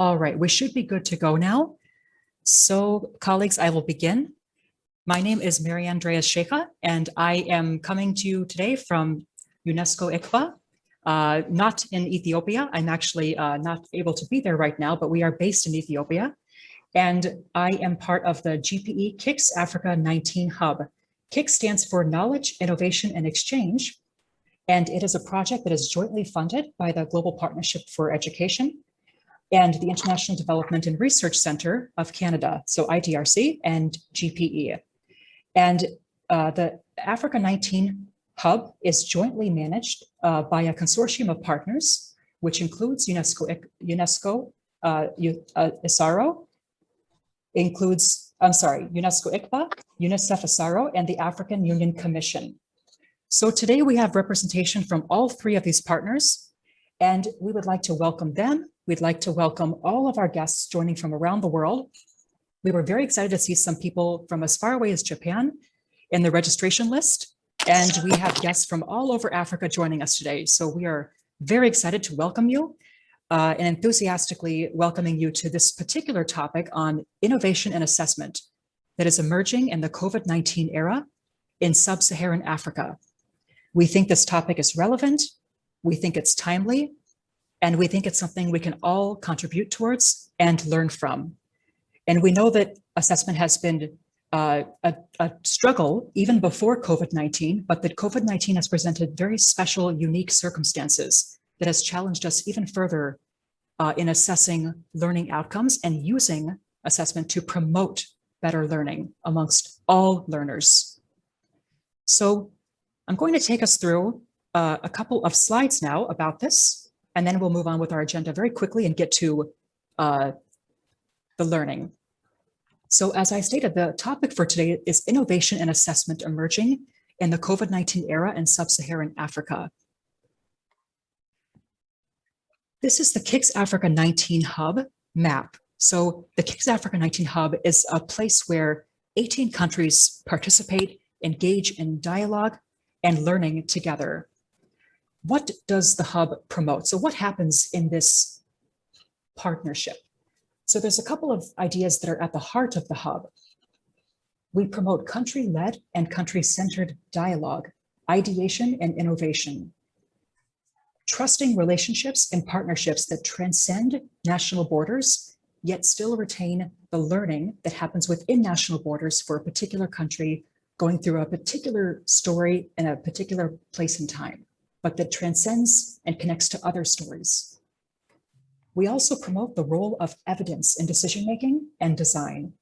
All right, we should be good to go now. So, colleagues, I will begin. My name is Mary Andrea Sheikha, and I am coming to you today from Unesco Iqba, not in Ethiopia. I'm actually not able to be there right now, but we are based in Ethiopia. And I am part of the GPE KICS Africa 19 Hub. KICS stands for Knowledge, Innovation, and Exchange. And it is a project that is jointly funded by the Global Partnership for Education and the International Development and Research Center of Canada, so IDRC and GPE. And the Africa 19 Hub is jointly managed by a consortium of partners, which includes Unesco ISARO, Unesco Iqba, Unicef ISARO, and the African Union Commission. So today we have representation from all three of these partners, and we would like to welcome them. We'd like to welcome all of our guests joining from around the world. We were very excited to see some people from as far away as Japan in the registration list, and we have guests from all over Africa joining us today. So we are very excited to welcome you and enthusiastically welcoming you to this particular topic on innovation and assessment that is emerging in the COVID-19 era in Sub-Saharan Africa. We think this topic is relevant, we think it's timely, and we think it's something we can all contribute towards and learn from. And we know that assessment has been a struggle even before COVID-19, but that COVID-19 has presented very special, unique circumstances that has challenged us even further in assessing learning outcomes and using assessment to promote better learning amongst all learners. So I'm going to take us through a couple of slides now about this, and then we'll move on with our agenda very quickly and get to the learning. So as I stated, the topic for today is innovation and assessment emerging in the COVID-19 era in Sub-Saharan Africa. This is the KICS Africa 19 Hub map. So the KICS Africa 19 Hub is a place where 18 countries participate, engage in dialogue and learning together. What does the hub promote? So what happens in this partnership? So there's a couple of ideas that are at the heart of the hub. We promote country-led and country-centered dialogue, ideation and innovation, trusting relationships and partnerships that transcend national borders, yet still retain the learning that happens within national borders for a particular country going through a particular story in a particular place and time, but that transcends and connects to other stories. We also promote the role of evidence in decision-making and design.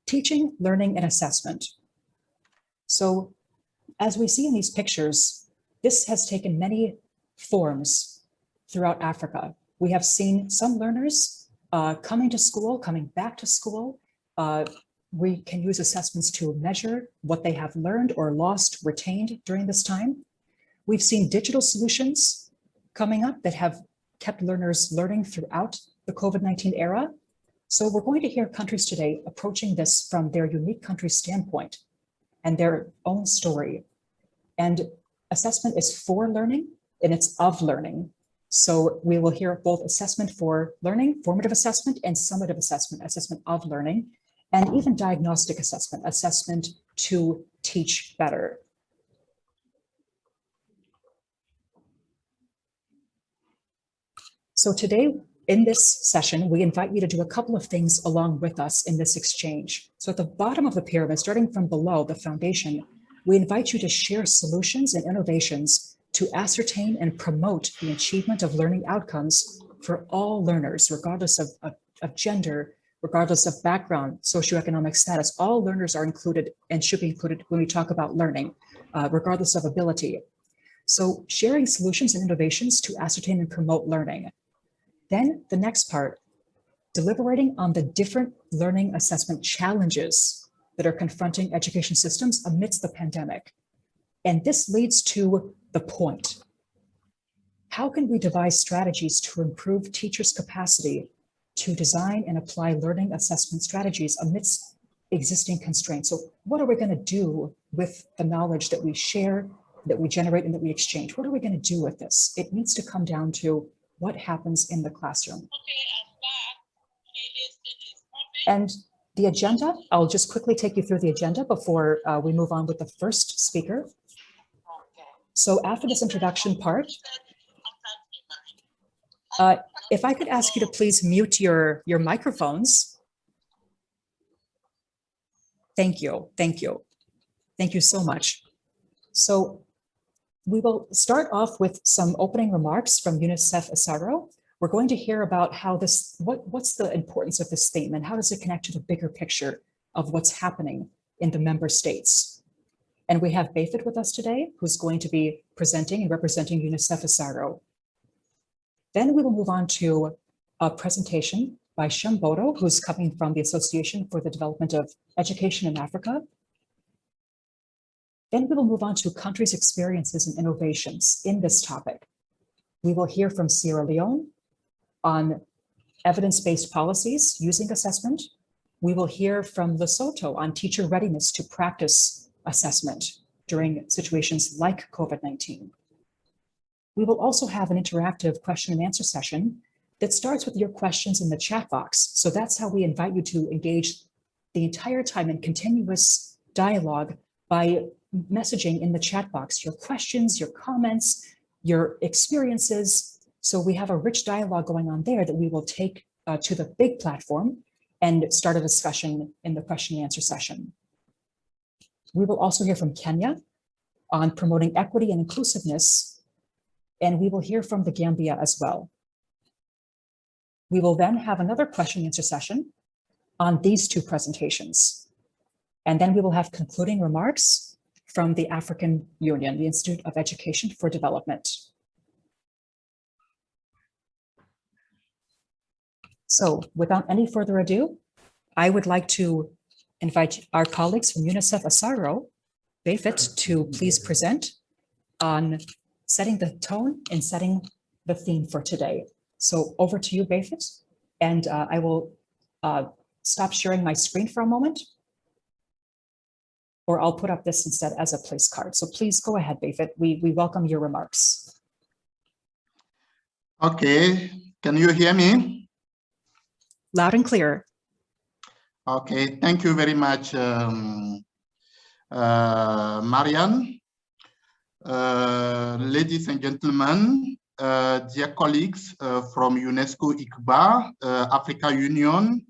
Teaching, learning, and assessment. So as we see in these pictures, this has taken many forms throughout Africa. We have seen some learners coming to school, coming back to school. We can use assessments to measure what they have learned or lost, retained during this time. We've seen digital solutions coming up that have kept learners learning throughout the COVID-19 era. So we're going to hear countries today approaching this from their unique country standpoint and their own story. And assessment is for learning and it's of learning. So we will hear both assessment for learning, formative assessment, and summative assessment, assessment of learning, and even diagnostic assessment, assessment to teach better. So today in this session, we invite you to do a couple of things along with us in this exchange. So at the bottom of the pyramid, starting from below the foundation, we invite you to share solutions and innovations to ascertain and promote the achievement of learning outcomes for all learners, regardless of gender, regardless of background, socioeconomic status. All learners are included and should be included when we talk about learning, regardless of ability. So sharing solutions and innovations to ascertain and promote learning. Then the next part, deliberating on the different learning assessment challenges that are confronting education systems amidst the pandemic. And this leads to the point. How can we devise strategies to improve teachers' capacity to design and apply learning assessment strategies amidst existing constraints? So what are we going to do with the knowledge that we share that we generate and that we exchange, what are we going to do with this? It needs to come down to what happens in the classroom. And the agenda, I'll just quickly take you through the agenda before we move on with the first speaker. So after this introduction part, if I could ask you to please mute your microphones. Thank you, thank you. Thank you so much. So we will start off with some opening remarks from Unicef Asaro. We're going to hear about how this, what's the importance of this statement? How does it connect to the bigger picture of what's happening in the member states? And we have Bafit with us today, who's going to be presenting and representing Unicef Asaro. Then we will move on to a presentation by Shembodo, who's coming from the Association for the Development of Education in Africa. Then we will move on to countries' experiences and innovations in this topic. We will hear from Sierra Leone on evidence-based policies using assessment. We will hear from Lesotho on teacher readiness to practice assessment during situations like COVID-19. We will also have an interactive question and answer session that starts with your questions in the chat box. So that's how we invite you to engage the entire time in continuous dialogue by messaging in the chat box, your questions, your comments, your experiences. So we have a rich dialogue going on there that we will take to the big platform and start a discussion in the question and answer session. We will also hear from Kenya on promoting equity and inclusiveness, and we will hear from the Gambia as well. We will then have another question and answer session on these two presentations. And then we will have concluding remarks from the African Union, the Institute of Education for Development. So without any further ado, I would like to invite our colleagues from Unicef Asaro, Bafit, to please present on setting the tone and setting the theme for today. So over to you, Bafit, and I will stop sharing my screen for a moment, or I'll put up this instead as a place card. So please go ahead, Bafit. We welcome your remarks. Okay, can you hear me? Loud and clear. Okay, thank you very much, Marianne. Ladies and gentlemen, dear colleagues from Unesco Iqba, Africa Union,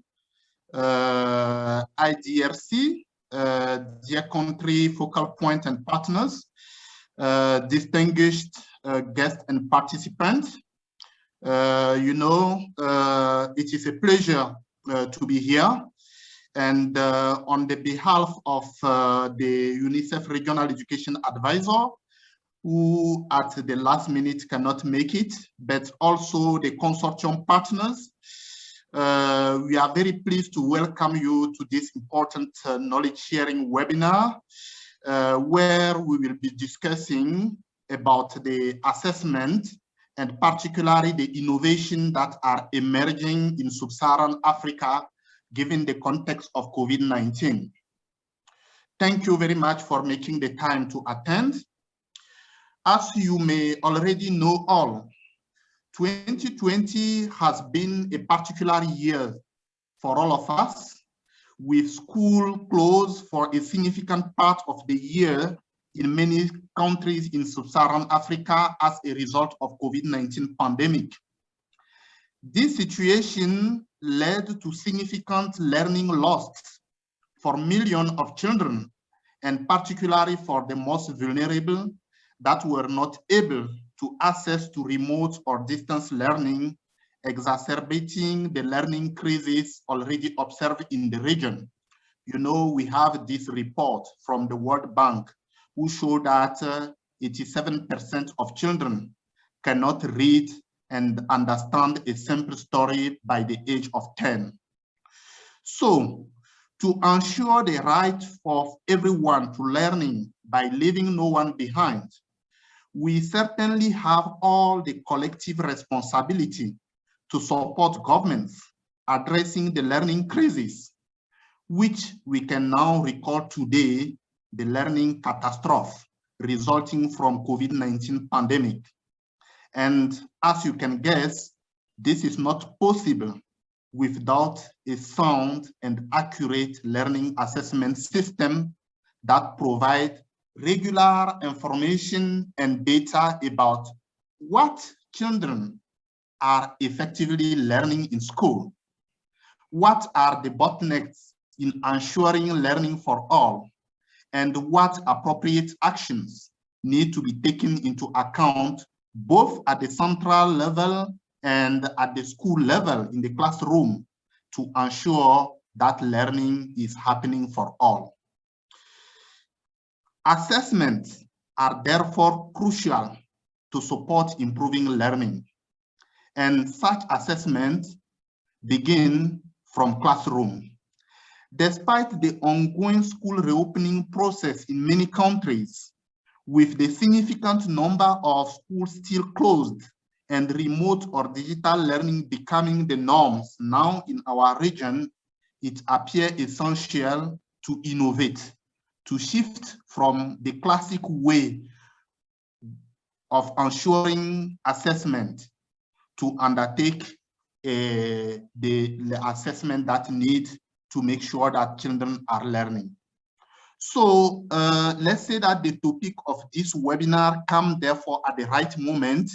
IDRC, dear country focal point and partners, distinguished guests and participants. It is a pleasure to be here. And on the behalf of the UNICEF Regional Education Advisor, who at the last minute cannot make it, but also the consortium partners, we are very pleased to welcome you to this important knowledge sharing webinar, where we will be discussing about the assessment and particularly the innovation that are emerging in Sub-Saharan Africa, given the context of COVID-19. Thank you very much for making the time to attend. As you may already know all, 2020 has been a particular year for all of us, with school closed for a significant part of the year in many countries in Sub-Saharan Africa as a result of COVID-19 pandemic. This situation led to significant learning loss for millions of children, and particularly for the most vulnerable that were not able to access to remote or distance learning, exacerbating the learning crisis already observed in the region. You know, we have this report from the World Bank who show that 87% of children cannot read and understand a simple story by the age of 10. So, to ensure the right of everyone to learning by leaving no one behind, we certainly have all the collective responsibility to support governments addressing the learning crisis, which we can now recall today the learning catastrophe, resulting from COVID-19 pandemic. And as you can guess, this is not possible without a sound and accurate learning assessment system that provide regular information and data about what children are effectively learning in school, what are the bottlenecks in ensuring learning for all, and what appropriate actions need to be taken into account both at the central level and at the school level in the classroom to ensure that learning is happening for all. Assessments are therefore crucial to support improving learning, and such assessments begin from classroom. Despite the ongoing school reopening process in many countries, with the significant number of schools still closed and remote or digital learning becoming the norms now in our region, it appears essential to innovate, to shift from the classic way of ensuring assessment to undertake the assessment that need to make sure that children are learning. So let's say that the topic of this webinar comes therefore at the right moment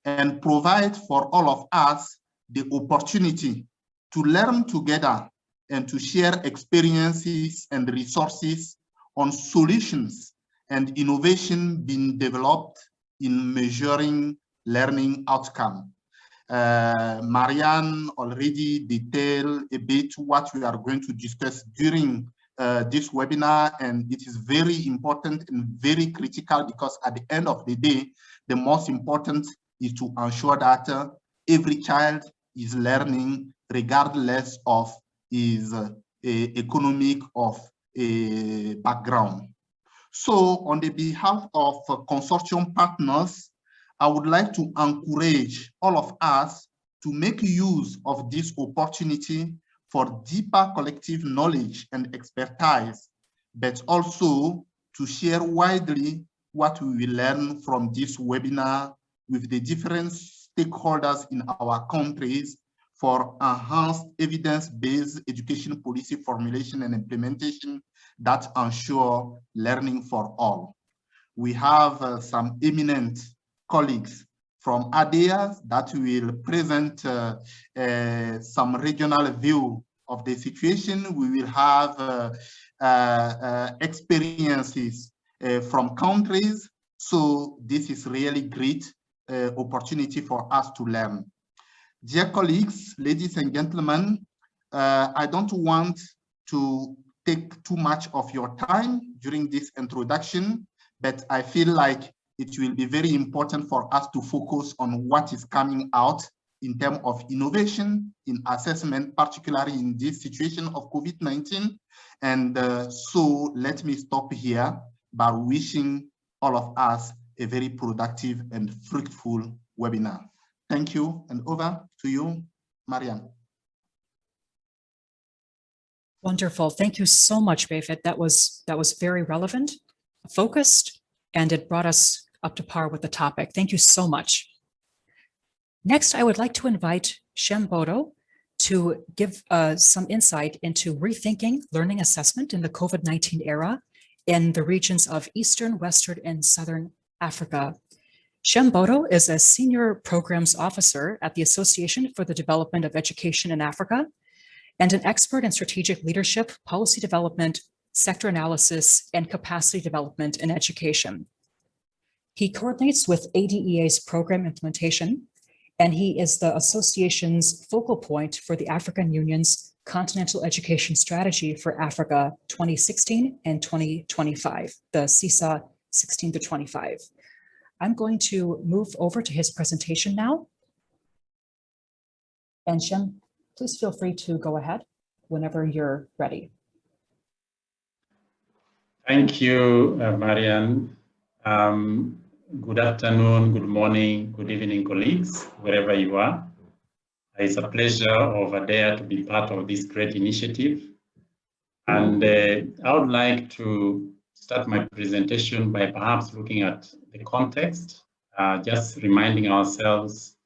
and provide for all of us the opportunity to learn together and to share experiences and resources on solutions and innovation being developed in measuring learning outcome. Marianne already detailed a bit what we are going to discuss during this webinar, and it is very important and very critical because at the end of the day, the most important is to ensure that every child is learning regardless of his economic of background. So on the behalf of consortium partners, I would like to encourage all of us to make use of this opportunity for deeper collective knowledge and expertise, but also to share widely what we will learn from this webinar with the different stakeholders in our countries for enhanced evidence-based education policy formulation and implementation that ensure learning for all. We have some eminent colleagues from ADEA that will present some regional view of the situation. We will have experiences from countries. So this is really great opportunity for us to learn. Dear colleagues, ladies and gentlemen, I don't want to take too much of your time during this introduction, but I feel like it will be very important for us to focus on what is coming out in terms of innovation in assessment, particularly in this situation of COVID-19. And so let me stop here by wishing all of us a very productive and fruitful webinar. Thank you, and over to you, Marianne. Wonderful. Thank you so much, Befit. That was very relevant, focused, and it brought us up to par with the topic. Thank you so much. Next, I would like to invite Shem Bodo to give some insight into rethinking learning assessment in the COVID-19 era in the regions of Eastern, Western, and Southern Africa. Shem Bodo is a senior programs officer at the Association for the Development of Education in Africa and an expert in strategic leadership, policy development, sector analysis, and capacity development in education. He coordinates with ADEA's program implementation, and he is the association's focal point for the African Union's Continental Education Strategy for Africa 2016 and 2025, the CISA 16 to 25. I'm going to move over to his presentation now. And Shem, please feel free to go ahead whenever you're ready. Thank you, Marianne. Good afternoon, good morning, good evening, colleagues, wherever you are. It's a pleasure over there to be part of this great initiative. And I would like to start my presentation by perhaps looking at the context, just reminding ourselves,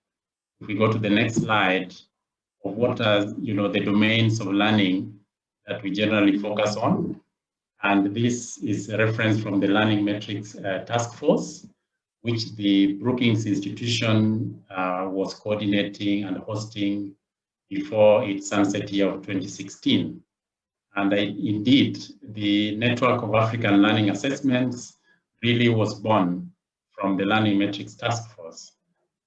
if we go to the next slide, of what are the domains of learning that we generally focus on. And this is a reference from the Learning Metrics Task Force, which the Brookings Institution was coordinating and hosting before its sunset year of 2016. And indeed, the Network of African Learning Assessments really was born from the Learning Metrics Task Force.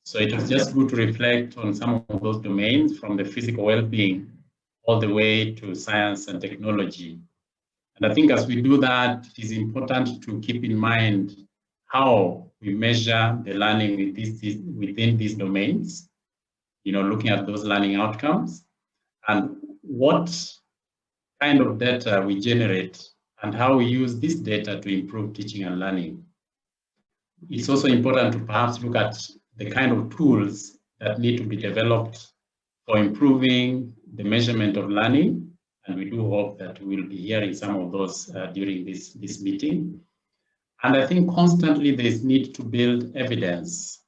So it was just good to reflect on some of those domains, from the physical well-being all the way to science and technology. And I think as we do that, it is important to keep in mind how we measure the learning within these domains, looking at those learning outcomes, and what kind of data we generate and how we use this data to improve teaching and learning. It's also important to perhaps look at the kind of tools that need to be developed for improving the measurement of learning. And we do hope that we'll be hearing some of those during this meeting. And I think constantly there's need to build evidence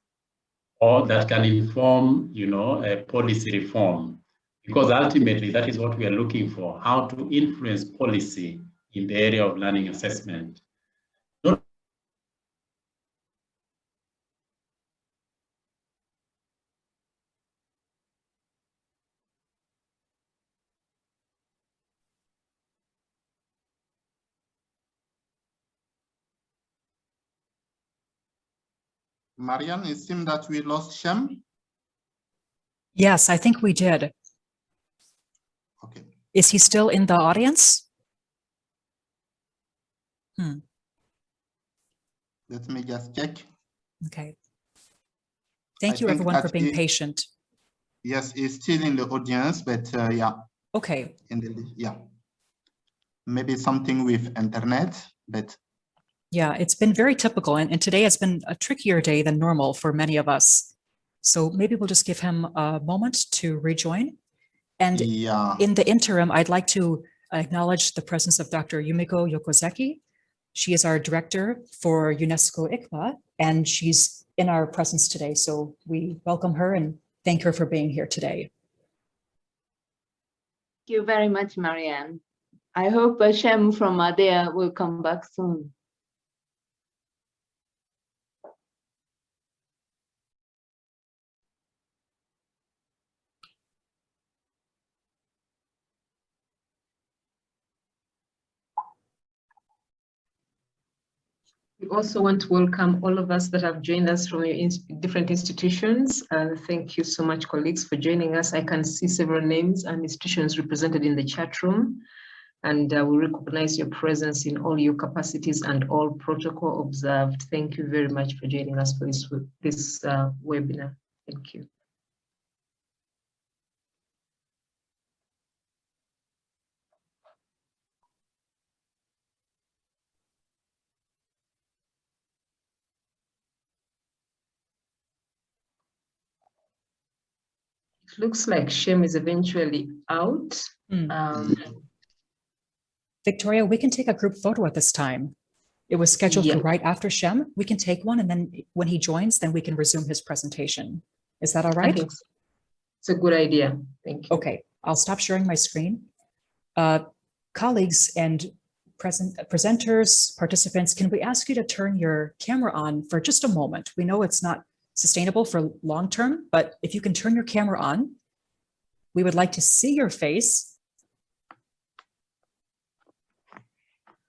or that can inform, a policy reform, because ultimately that is what we are looking for, how to influence policy in the area of learning assessment. Marianne, it seems that we lost Shem. Yes, I think we did. Okay. Is he still in the audience? Let me just check. Okay. Thank you everyone for being patient. Yes, he's still in the audience, but yeah. Okay. Yeah. Maybe something with internet, but. Yeah, it's been very typical. And today has been a trickier day than normal for many of us. So maybe we'll just give him a moment to rejoin. And in the interim, I'd like to acknowledge the presence of Dr. Yumiko Yokozeki. She is our director for Unesco Iqba, and she's in our presence today. So we welcome her and thank her for being here today. Thank you very much, Marianne. I hope Shem from Adea will come back soon. We also want to welcome all of us that have joined us from your different institutions. Thank you so much, colleagues, for joining us. I can see several names and institutions represented in the chat room, and we recognize your presence in all your capacities and all protocol observed. Thank you very much for joining us for this webinar. Thank you. It looks like Shem is eventually out. Victoria, we can take a group photo at this time. It was scheduled for right after Shem. We can take one, and then when he joins, then we can resume his presentation. Is that all right? I think so. It's a good idea. Thank you. Okay, I'll stop sharing my screen. Colleagues and presenters, participants, can we ask you to turn your camera on for just a moment? We know it's not sustainable for long term, but if you can turn your camera on, we would like to see your face.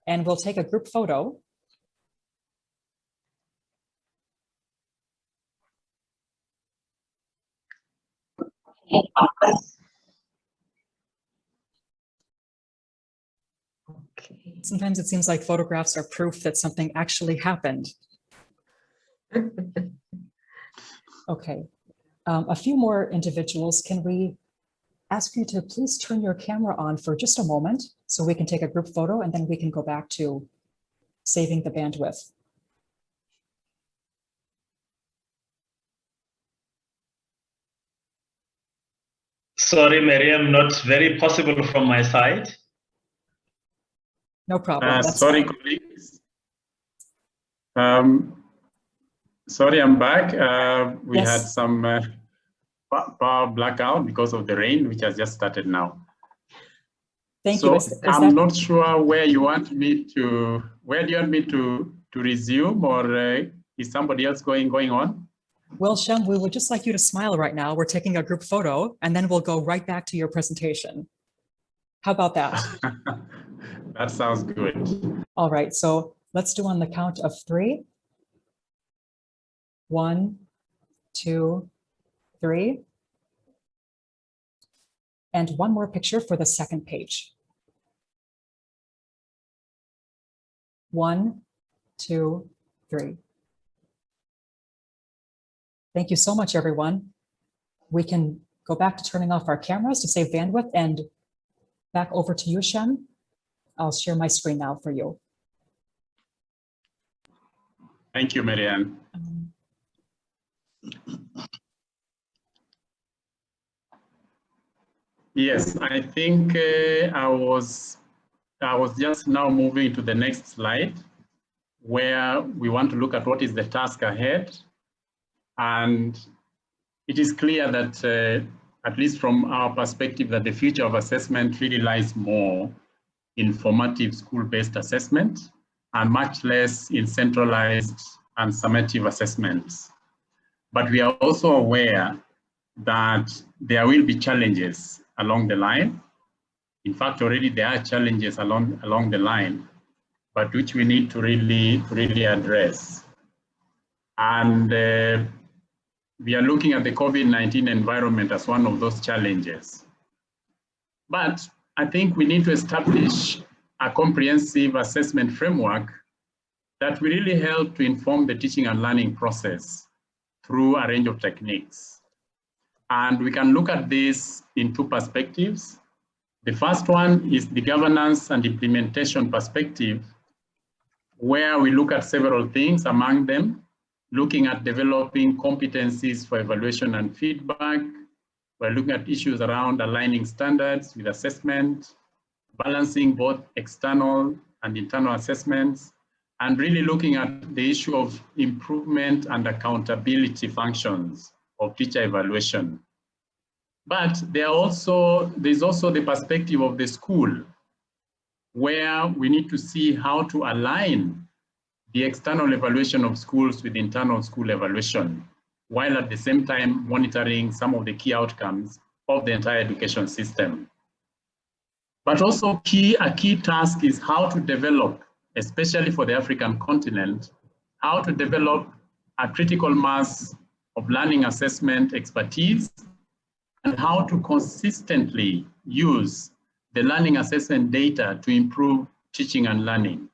And we'll take a group photo. Okay. Sometimes it seems like photographs are proof that something actually happened. Okay, a few more individuals. Can we ask you to please turn your camera on for just a moment so we can take a group photo, and then we can go back to saving the bandwidth. Sorry, Miriam, not very possible from my side. No problem. That's Sorry, fine. colleagues. Sorry, I'm back. We Yes. had some power blackout because of the rain, which has just started now. Thank So you. Is I'm that... not sure where you want me to, where do you want me to resume, or is somebody else going on? Well, Shem, we would just like you to smile right now. We're taking a group photo and then we'll go right back to your presentation. How about that? That sounds good. All right, so let's do on the count of 3. 1, 2, 3. And one more picture for the second page. 1, 2, 3. Thank you so much, everyone. We can go back to turning off our cameras to save bandwidth, and back over to you, Shem. I'll share my screen now for you. Thank you, Marianne. Yes, I think I was just now moving to the next slide, where we want to look at what is the task ahead. And it is clear that, at least from our perspective, that the future of assessment really lies more in formative school-based assessment and much less in centralized and summative assessments. But we are also aware that there will be challenges along the line. In fact, already there are challenges along the line, but which we need to really address. And we are looking at the COVID-19 environment as one of those challenges. But I think we need to establish a comprehensive assessment framework that will really help to inform the teaching and learning process through a range of techniques. And we can look at this in 2 perspectives. The first one is the governance and implementation perspective, where we look at several things, among them, looking at developing competencies for evaluation and feedback. We're looking at issues around aligning standards with assessment, balancing both external and internal assessments, and really looking at the issue of improvement and accountability functions of teacher evaluation. But there's also the perspective of the school, where we need to see how to align the external evaluation of schools with internal school evaluation, while at the same time monitoring some of the key outcomes of the entire education system. But also a key task is how to develop, especially for the African continent, how to develop a critical mass of learning assessment expertise, and how to consistently use the learning assessment data to improve teaching and learning.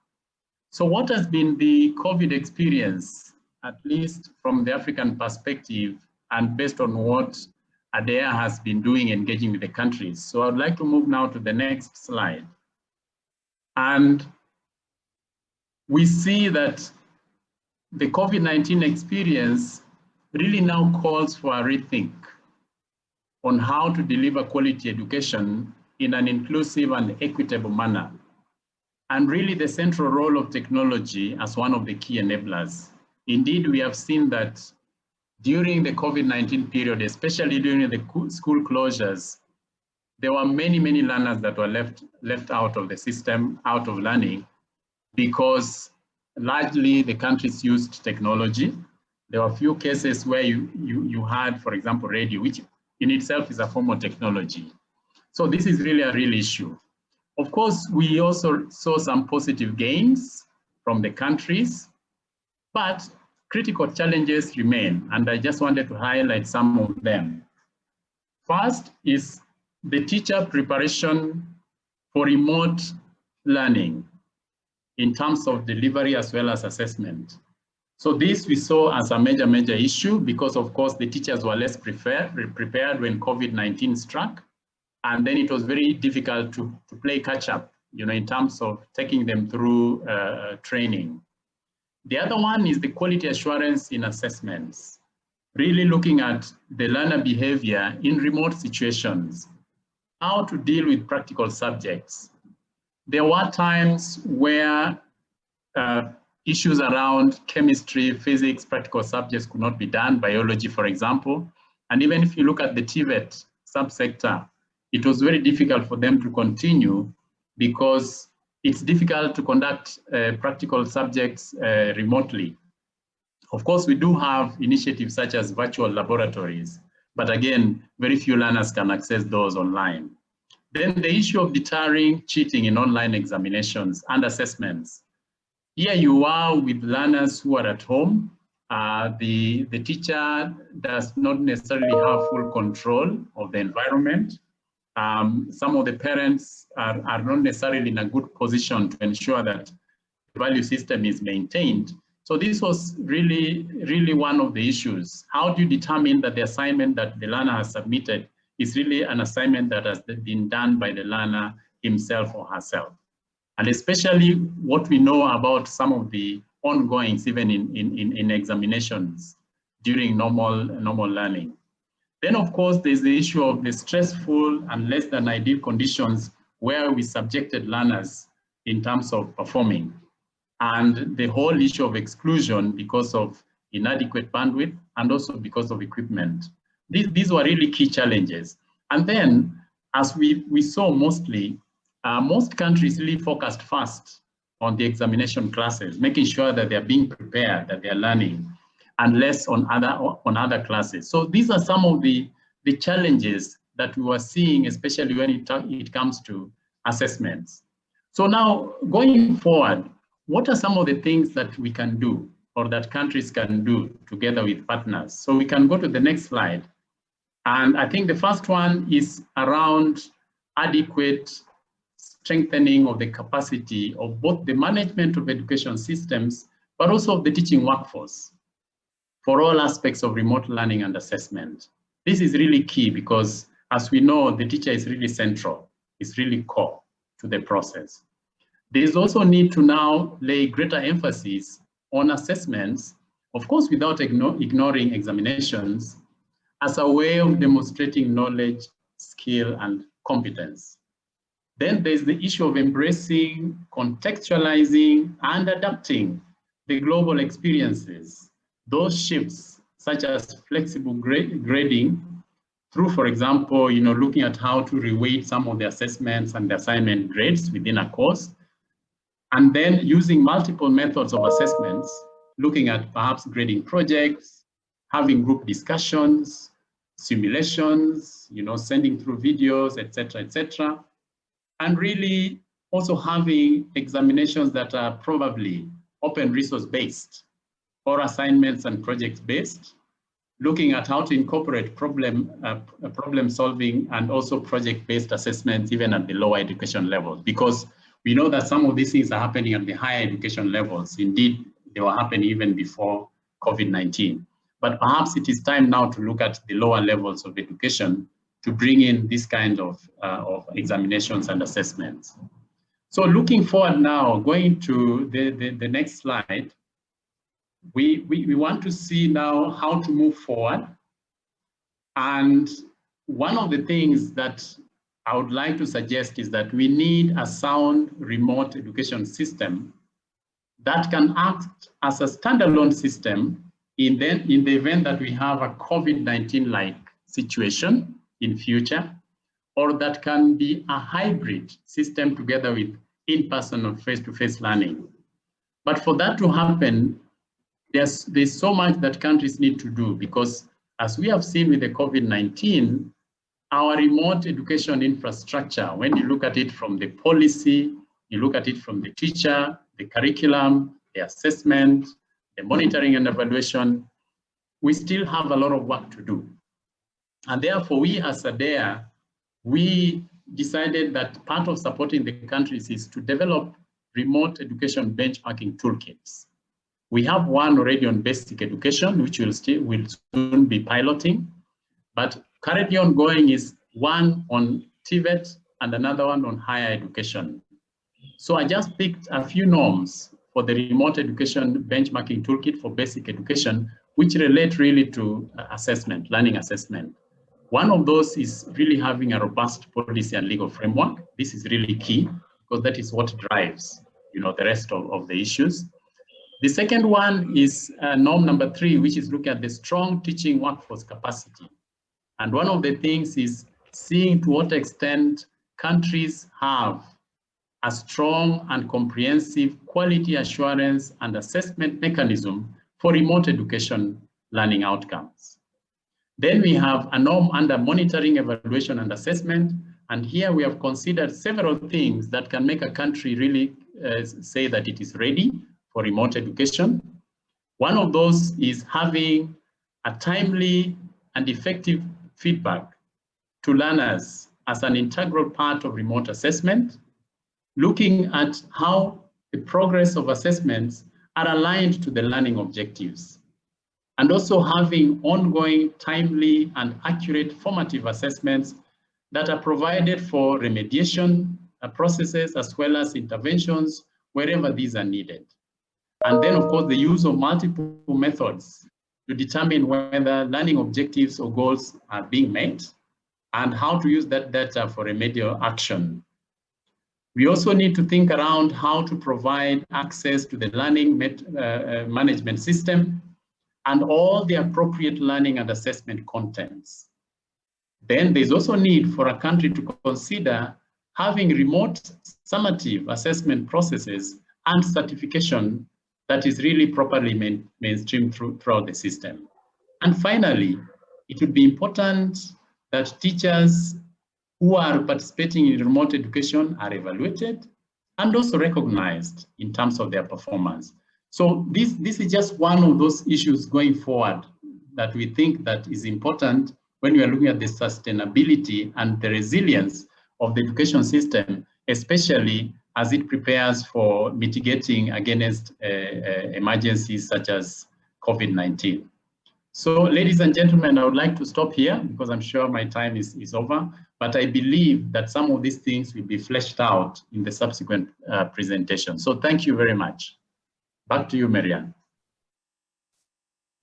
So what has been the COVID experience, at least from the African perspective, and based on what ADEA has been doing engaging with the countries? So I'd like to move now to the next slide. And we see that the COVID-19 experience really now calls for a rethink on how to deliver quality education in an inclusive and equitable manner. And really the central role of technology as one of the key enablers. Indeed, we have seen that during the COVID-19 period, especially during the school closures, there were many learners that were left out of the system, out of learning, because largely the countries used technology. There were a few cases where you had, for example, radio, which in itself is a form of technology. So this is really a real issue. Of course, we also saw some positive gains from the countries, but critical challenges remain, and I just wanted to highlight some of them. First is the teacher preparation for remote learning in terms of delivery as well as assessment. So this we saw as a major issue because, of course, the teachers were less prepared when COVID-19 struck. And then it was very difficult to play catch up, in terms of taking them through training. The other one is the quality assurance in assessments, really looking at the learner behavior in remote situations, how to deal with practical subjects. There were times where issues around chemistry, physics, practical subjects could not be done, biology, for example. And even if you look at the TVET subsector, it was very difficult for them to continue because it's difficult to conduct practical subjects remotely. Of course, we do have initiatives such as virtual laboratories, but again, very few learners can access those online. Then the issue of deterring cheating in online examinations and assessments. Here you are with learners who are at home. The teacher does not necessarily have full control of the environment. Some of the parents are not necessarily in a good position to ensure that the value system is maintained. So this was really one of the issues. How do you determine that the assignment that the learner has submitted is really an assignment that has been done by the learner himself or herself? And especially what we know about some of the ongoings, even in examinations during normal learning. Then, of course, there's the issue of the stressful and less than ideal conditions where we subjected learners in terms of performing. And the whole issue of exclusion because of inadequate bandwidth and also because of equipment. These were really key challenges. And then, as we saw mostly, most countries really focused first on the examination classes, making sure that they're being prepared, that they're learning, and less on other classes. So these are some of the challenges that we were seeing, especially when it comes to assessments. So now, going forward, what are some of the things that we can do or that countries can do together with partners? So we can go to the next slide. And I think the first one is around adequate strengthening of the capacity of both the management of education systems, but also of the teaching workforce for all aspects of remote learning and assessment. This is really key because, as we know, the teacher is really central, is really core to the process. There is also need to now lay greater emphasis on assessments, of course, without ignoring examinations, as a way of demonstrating knowledge, skill, and competence. Then there's the issue of embracing, contextualizing, and adapting the global experiences. Those shifts, such as flexible grading, through, for example, looking at how to reweight some of the assessments and the assignment grades within a course, and then using multiple methods of assessments, looking at perhaps grading projects, having group discussions, simulations, sending through videos, etc., and really also having examinations that are probably open resource based or assignments and project based, looking at how to incorporate problem solving and also project based assessments even at the lower education levels, because we know that some of these things are happening at the higher education levels. Indeed, they were happening even before COVID-19. But perhaps it is time now to look at the lower levels of education to bring in this kind of examinations and assessments. So looking forward now, going to the next slide, we want to see now how to move forward. And one of the things that I would like to suggest is that we need a sound remote education system that can act as a standalone system in the event that we have a COVID-19-like situation in future, or that can be a hybrid system together with in-person or face-to-face learning. But for that to happen, there's so much that countries need to do, because as we have seen with the COVID-19, our remote education infrastructure, when you look at it from the policy, you look at it from the teacher, the curriculum, the assessment, the monitoring and evaluation, we still have a lot of work to do. And therefore, we as ADEA, we decided that part of supporting the countries is to develop remote education benchmarking toolkits. We have one already on basic education, which will soon be piloting, but currently ongoing is one on TVET and another one on higher education. So I just picked a few norms for the remote education benchmarking toolkit for basic education, which relate really to assessment, learning assessment. One of those is really having a robust policy and legal framework. This is really key, because that is what drives, the rest of the issues. The second one is norm number 3, which is looking at the strong teaching workforce capacity. And one of the things is seeing to what extent countries have a strong and comprehensive quality assurance and assessment mechanism for remote education learning outcomes. Then we have a norm under monitoring, evaluation, and assessment. And here we have considered several things that can make a country really say that it is ready for remote education. One of those is having a timely and effective feedback to learners as an integral part of remote assessment, looking at how the progress of assessments are aligned to the learning objectives, and also having ongoing, timely, and accurate formative assessments that are provided for remediation processes as well as interventions wherever these are needed. And then, of course, the use of multiple methods to determine whether learning objectives or goals are being met and how to use that data for remedial action. We also need to think around how to provide access to the learning management system and all the appropriate learning and assessment contents. Then there's also need for a country to consider having remote summative assessment processes and certification that is really properly mainstreamed throughout the system. And finally, it would be important that teachers who are participating in remote education are evaluated and also recognized in terms of their performance. So this is just one of those issues going forward that we think that is important when we are looking at the sustainability and the resilience of the education system, especially as it prepares for mitigating against emergencies such as COVID-19. So, ladies and gentlemen, I would like to stop here because I'm sure my time is over, but I believe that some of these things will be fleshed out in the subsequent presentation. So thank you very much. Back to you, Marianne.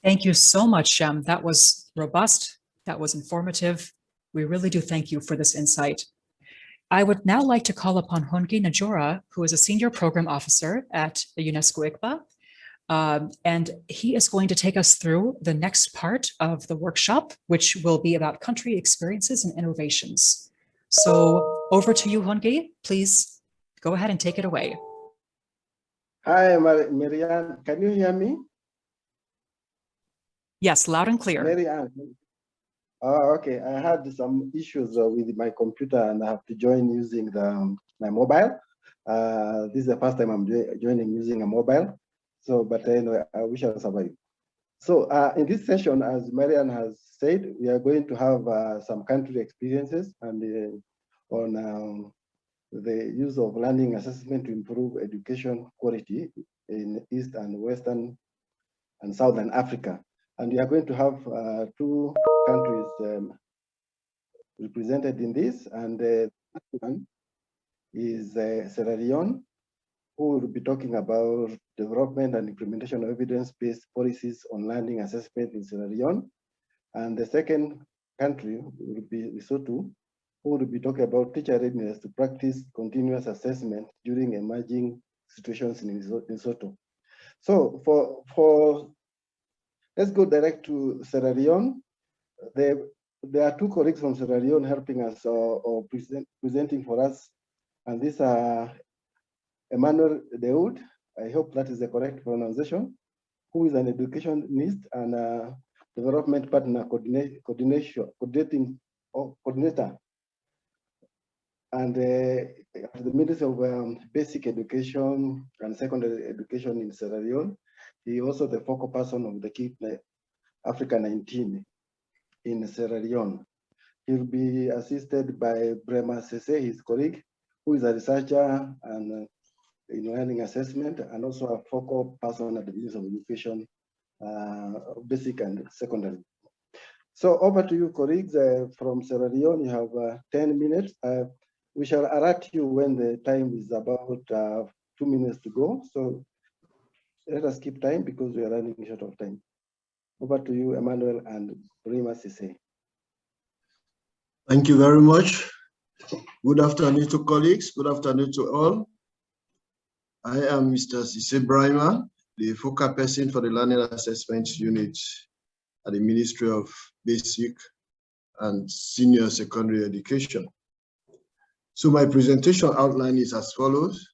Thank you so much, Shem. That was robust, that was informative. We really do thank you for this insight. I would now like to call upon Hongi Najora, who is a Senior Program Officer at the Unesco Iqba. And he is going to take us through the next part of the workshop, which will be about country experiences and innovations. So over to you, Hongi. Please go ahead and take it away. Hi, Marianne. Can you hear me? Yes, loud and clear. Marianne. Oh, okay. I had some issues with my computer and I have to join using my mobile. This is the first time I'm joining using a mobile. So, but anyway, I wish I survive. So in this session, as Marianne has said, we are going to have some country experiences and on the use of learning assessment to improve education quality in East and Western and Southern Africa. And we are going to have 2 countries represented in this. And the first one is Sierra Leone, who will be talking about development and implementation of evidence-based policies on learning assessment in Sierra Leone. And the second country will be Lesotho, who will be talking about teacher readiness to practice continuous assessment during emerging situations in Lesotho. So let's go direct to Sierra Leone. There are 2 colleagues from Sierra Leone helping us or presenting for us. And these are Emmanuel Deud, I hope that is the correct pronunciation, who is an educationist and a development partner coordinator. And the Ministry of Basic Education and Secondary Education in Sierra Leone. He also the focal person of the Keep Africa 19 in Sierra Leone. He'll be assisted by Brema Sese, his colleague, who is a researcher and in learning assessment, and also a focal person at the Business of Education, basic and secondary. So over to you, colleagues from Sierra Leone. You have 10 minutes. We shall alert you when the time is about 2 minutes to go. So let us keep time because we are running short of time. Over to you, Emmanuel and Brema Sese. Thank you very much. Good afternoon to colleagues. Good afternoon to all. I am Mr. Sise Brahima, the focal person for the Learning Assessment Unit at the Ministry of Basic and Senior Secondary Education. So my presentation outline is as follows.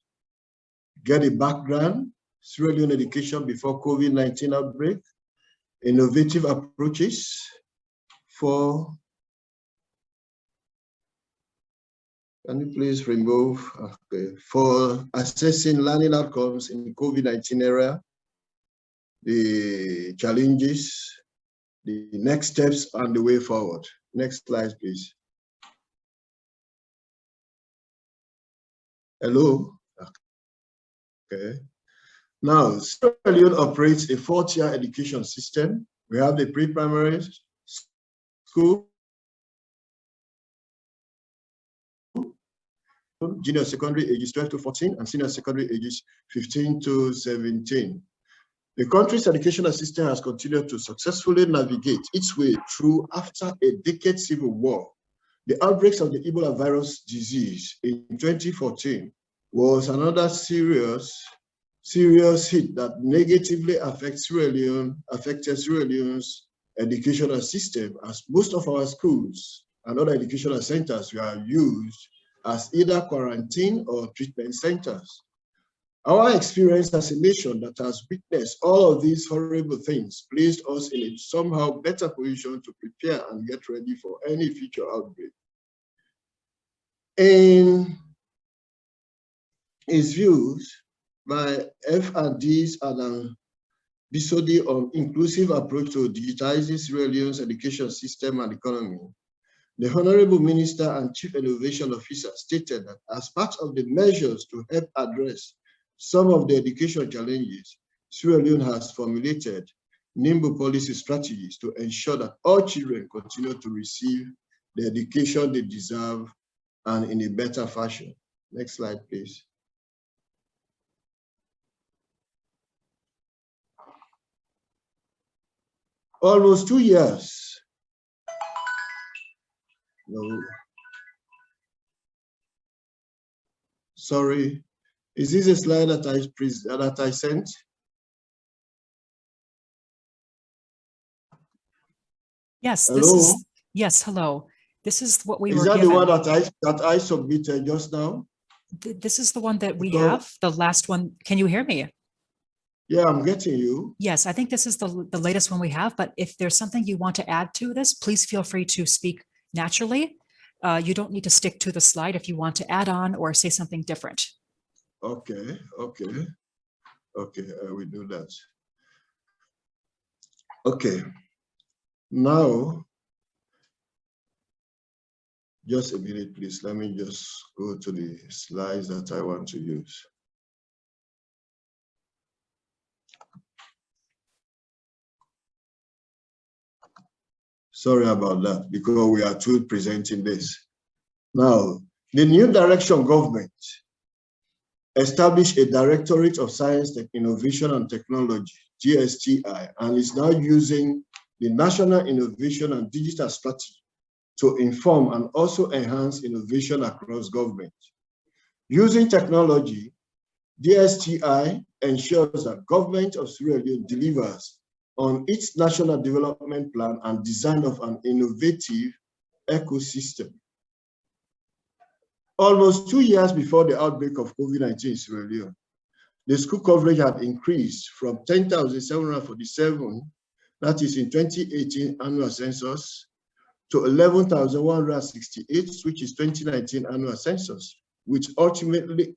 Get a background, Sierra Leone education before COVID-19 outbreak, innovative approaches for, can you please remove, okay, for assessing learning outcomes in the COVID-19 era, the challenges, the next steps, and the way forward. Next slide, please. Hello. Okay. Now, Sierra Leone operates a 4-tier education system. We have the pre-primary school, junior secondary ages 12 to 14, and senior secondary ages 15 to 17. The country's educational system has continued to successfully navigate its way through after a decade civil war. The outbreaks of the Ebola virus disease in 2014 was another serious hit that negatively affected Sierra Leone's educational system, as most of our schools and other educational centers were used as either quarantine or treatment centers. Our experience as a nation that has witnessed all of these horrible things placed us in a somehow better position to prepare and get ready for any future outbreak. In his views by FRD's Adam Bisodi on inclusive approach to digitizing Sierra Leone's education system and economy, the Honorable Minister and Chief Innovation Officer stated that as part of the measures to help address some of the education challenges, Sierra Leone has formulated nimble policy strategies to ensure that all children continue to receive the education they deserve and in a better fashion. Next slide, please. Almost 2 years. No. Sorry, is this a slide that I sent? Yes, hello? This is, yes, hello. This is what we were given. Is that the one that I submitted just now? This is the one that we have, the last one. Can you hear me? Yeah, I'm getting you. Yes, I think this is the latest one we have, but if there's something you want to add to this, please feel free to speak naturally. You don't need to stick to the slide if you want to add on or say something different. Okay, okay, okay, I will do that. Okay, now, just a minute, please. Let me just go to the slides that I want to use. Sorry about that, because we are two presenting this. Now, the new direction government established a Directorate of Science, Innovation and Technology, GSTI, and is now using the National Innovation and Digital Strategy to inform and also enhance innovation across government. Using technology, DSTI ensures that government of Sierra Leone delivers on its national development plan and design of an innovative ecosystem. Almost 2 years before the outbreak of COVID-19 in Sierra Leone, the school coverage had increased from 10,747, that is in 2018 annual census, to 11,168, which is 2019 annual census, which ultimately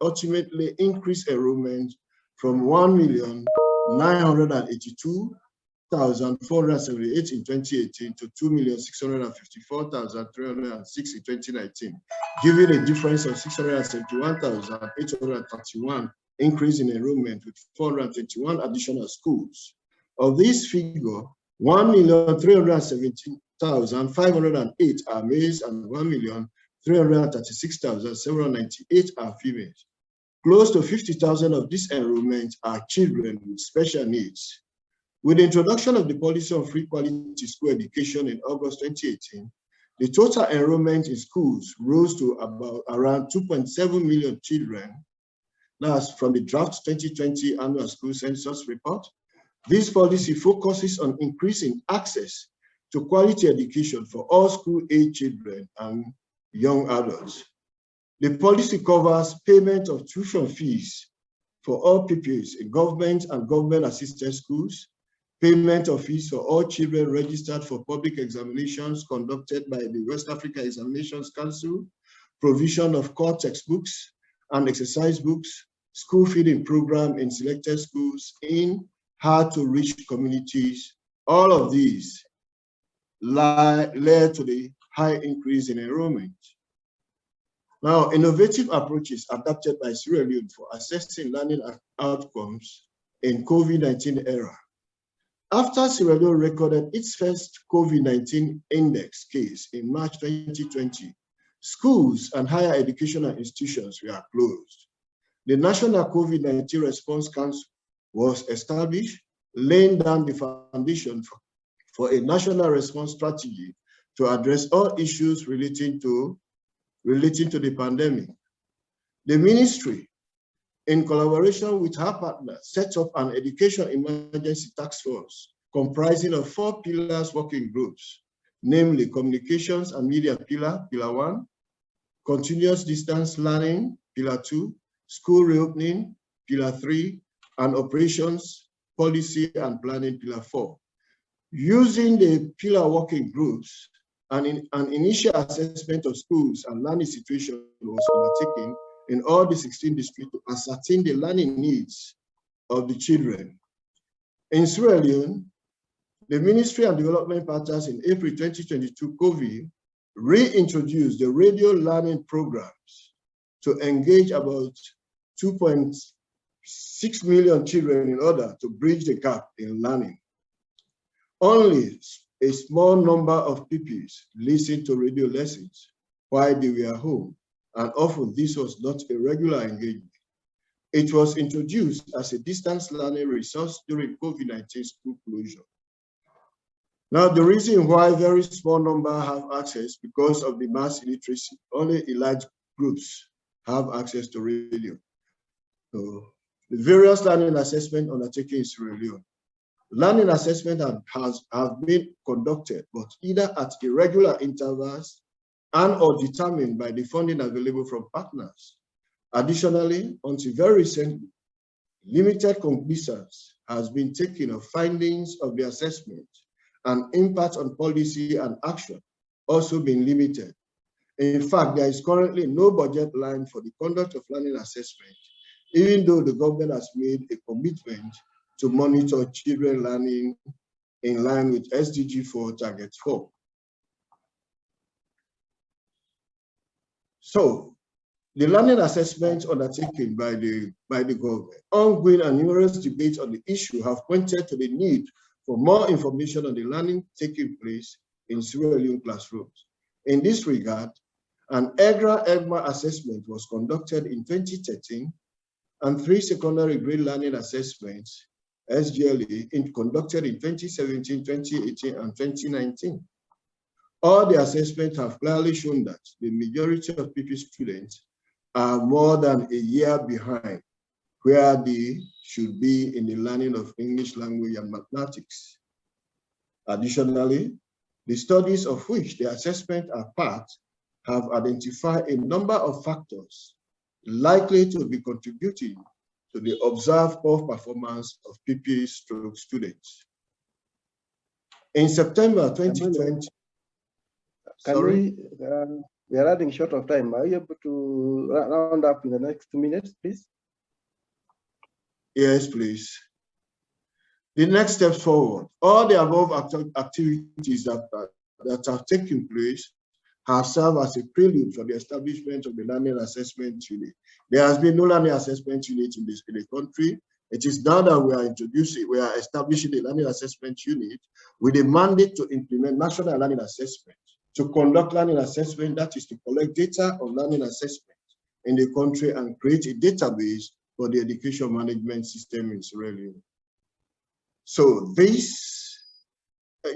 increased enrollment from 1,982,478 in 2018 to 2,654,306 in 2019, giving a difference of 671,831 increase in enrollment with 421 additional schools. Of this figure, 1,317,508 are males and 1,336,798 are females. Close to 50,000 of this enrollment are children with special needs. With the introduction of the policy of free quality school education in August 2018, The total enrollment in schools rose to about around 2.7 million children. That's from the draft 2020 annual school census report. This policy focuses on increasing access to quality education for all school-age children and young adults. The policy covers payment of tuition fees for all pupils in government and government-assisted schools, payment of fees for all children registered for public examinations conducted by the West Africa Examinations Council, provision of core textbooks and exercise books, school feeding program in selected schools in hard-to-reach communities. All of these led to the high increase in enrollment. Now, innovative approaches adopted by Sierra Leone for assessing learning outcomes in COVID-19 era. After Sierra Leone recorded its first COVID-19 index case in March 2020, schools and higher educational institutions were closed. The National COVID-19 Response Council was established, laying down the foundation for a national response strategy to address all issues relating to the pandemic. The ministry, in collaboration with her partners, set up an education emergency task force comprising of 4 pillars working groups, namely communications and media pillar 1, continuous distance learning, pillar 2, school reopening, pillar 3, and operations, policy and planning, pillar 4. Using the pillar working groups, an initial assessment of schools and learning situation was undertaken in all the 16 districts to ascertain the learning needs of the children. In Sierra Leone, the Ministry and Development Partners in April 2022 COVID reintroduced the radio learning programs to engage about 2.6 million children in order to bridge the gap in learning. Only a small number of pupils listened to radio lessons while they were home, and often this was not a regular engagement. It was introduced as a distance learning resource during COVID-19 school closure. Now, the reason why very small number have access because of the mass illiteracy, only large groups have access to radio. So, the various learning assessment undertaken in Sierra Leone. Learning assessment have been conducted, but either at irregular intervals and or determined by the funding available from partners. Additionally, until very recently, limited cognizance has been taken of findings of the assessment, and impact on policy and action also been limited. In fact, there is currently no budget line for the conduct of learning assessment, even though the government has made a commitment to monitor children learning in line with SDG 4 Target 4. So, the learning assessments undertaken by the government, ongoing and numerous debates on the issue have pointed to the need for more information on the learning taking place in Sierra Leone classrooms. In this regard, an Iqba assessment was conducted in 2013, and 3 secondary grade learning assessments, SGLE, conducted in 2017, 2018, and 2019. All the assessments have clearly shown that the majority of PP students are more than a year behind where they should be in the learning of English language and mathematics. Additionally, the studies of which the assessment are part have identified a number of factors likely to be contributing to the observed poor performance of PP students. In September 2020, we are running short of time. Are you able to round up in the next 2 minutes, please? Yes, please. The next steps forward. All the above activities that have taken place have served as a prelude for the establishment of the Learning Assessment Unit. There has been no Learning Assessment Unit in the country. It is now that we are establishing the Learning Assessment Unit with a mandate to implement national learning assessment, to conduct learning assessment, that is to collect data on learning assessment in the country and create a database for the education management system in Sierra Leone. So this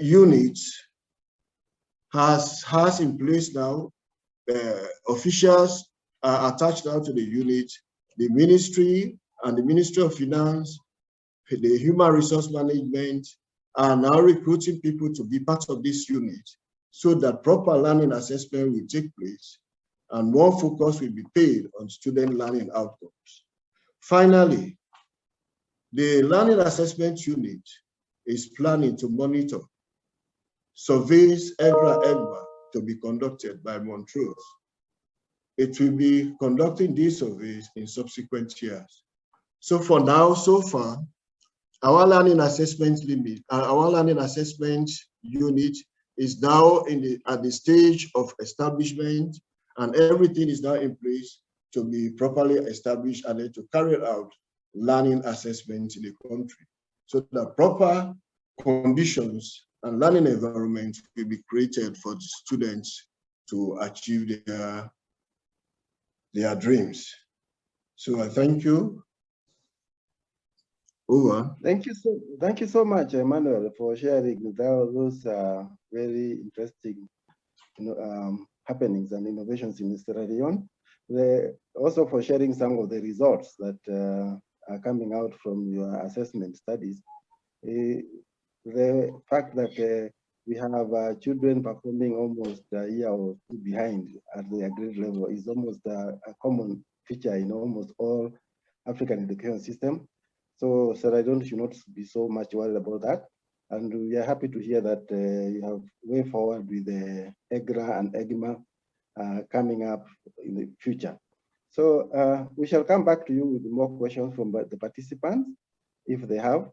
unit has in place now. Officials are attached now to the unit. The ministry and the Ministry of Finance, the Human Resource Management are now recruiting people to be part of this unit so that proper learning assessment will take place and more focus will be paid on student learning outcomes. Finally, the Learning Assessment Unit is planning to monitor surveys Iqba to be conducted by Montrose. It will be conducting these surveys in subsequent years. So for now, so far, our learning assessment unit is now at the stage of establishment, and everything is now in place to be properly established and then to carry out learning assessment in the country. So that proper conditions and learning environment will be created for the students to achieve their dreams. So I thank you. Over. Thank you so much, Emmanuel, for sharing those very interesting happenings and innovations in Sierra Leone. Also for sharing some of the results that are coming out from your assessment studies. The fact that we have children performing almost a year or two behind at their grade level is almost a common feature in almost all African education system. So Sierra Leone should not be so much worried about that. And we are happy to hear that you have way forward with the EGRA and EGMA coming up in the future. So we shall come back to you with more questions from the participants, if they have.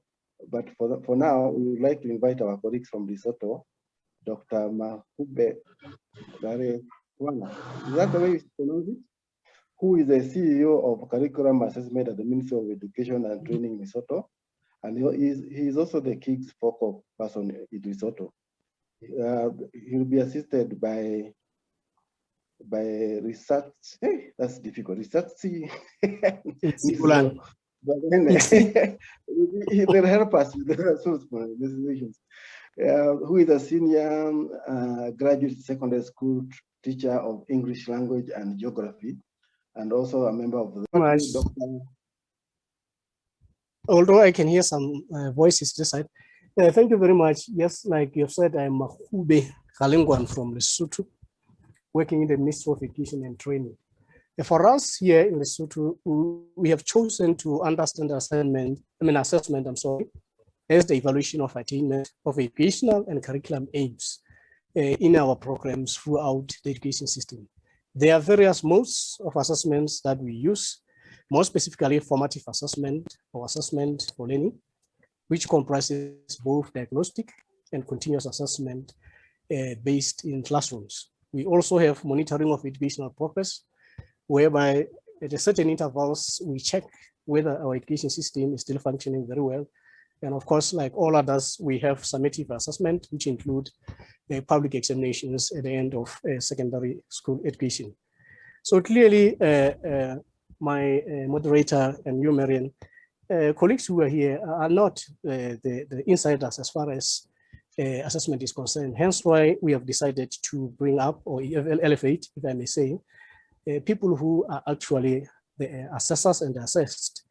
But for now, we would like to invite our colleagues from Lesotho, Dr. Mahube Darewana. Is that the way you pronounce it? Who is the CEO of Curriculum Assessment at the Ministry of Education and Training in Lesotho. And he is also the KICS focal person in Lesotho. He will be assisted by research. Hey, that's difficult. Research. But then they'll help us with the resource decisions. Who is a senior graduate secondary school teacher of English language and geography, and also a member of the Although I can hear some voices this side. Thank you very much. Yes, like you've said, I'm Mahube Kalingwan from Lesotho, working in the Ministry of Education and Training. For us here in Lesotho, we have chosen to understand assessment as the evaluation of attainment of educational and curriculum aims in our programs throughout the education system. There are various modes of assessments that we use, more specifically formative assessment or assessment for learning, which comprises both diagnostic and continuous assessment based in classrooms. We also have monitoring of educational progress, whereby at a certain intervals, we check whether our education system is still functioning very well. And of course, like all others, we have summative assessment, which include public examinations at the end of secondary school education. So clearly, my moderator and you, Marian, colleagues who are here are not the insiders as far as assessment is concerned. Hence why we have decided to bring up or elevate, if I may say, people who are actually the assessors and the assessed,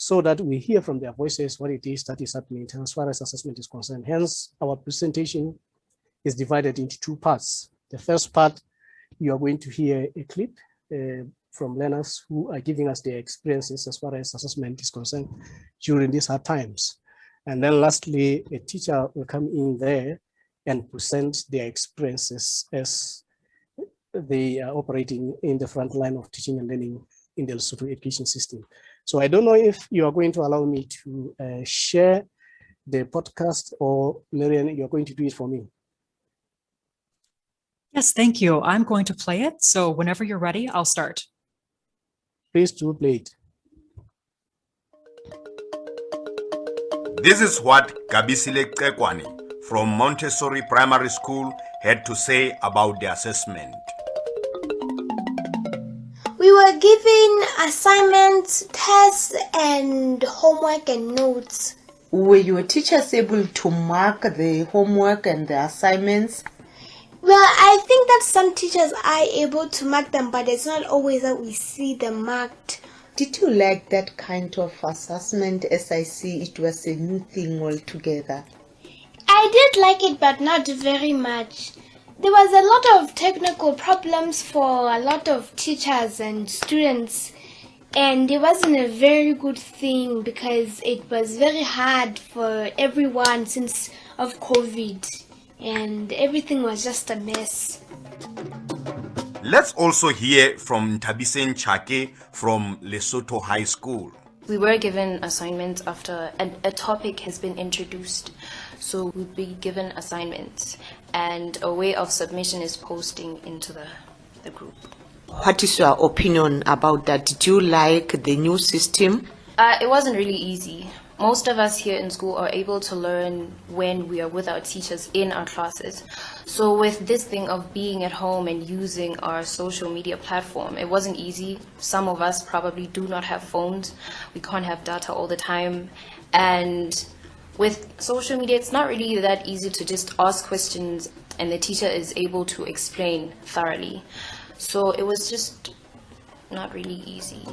so that we hear from their voices what it is that is happening as far as assessment is concerned. Hence, our presentation is divided into two parts. The first part, you are going to hear a clip from learners who are giving us their experiences as far as assessment is concerned during these hard times. And then lastly, a teacher will come in there and present their experiences as they are operating in the front line of teaching and learning in the Lesotho education system. So I don't know if you are going to allow me to share the podcast, or Marian, you're going to do it for me. Yes, thank you. I'm going to play it. So whenever you're ready, I'll start. Please do play it. This is what Gabisile Kekwani from Montessori Primary School had to say about the assessment. We were given assignments, tests, and homework and notes. Were your teachers able to mark the homework and the assignments? Well, I think that some teachers are able to mark them, but it's not always that we see them marked. Did you like that kind of assessment, as I see it was a new thing altogether? I did like it, but not very much. There was a lot of technical problems for a lot of teachers and students, and it wasn't a very good thing because it was very hard for everyone since of COVID, and everything was just a mess. Let's also hear from Tabisen Chake from Lesotho High School. We were given assignments after a topic has been introduced. So we'd be given assignments, and a way of submission is posting into the group. What is your opinion about that? Did you like the new system? It wasn't really easy. Most of us here in school are able to learn when we are with our teachers in our classes. So with this thing of being at home and using our social media platform, it wasn't easy. Some of us probably do not have phones. We can't have data all the time. And with social media, it's not really that easy to just ask questions and the teacher is able to explain thoroughly. So it was just not really easy.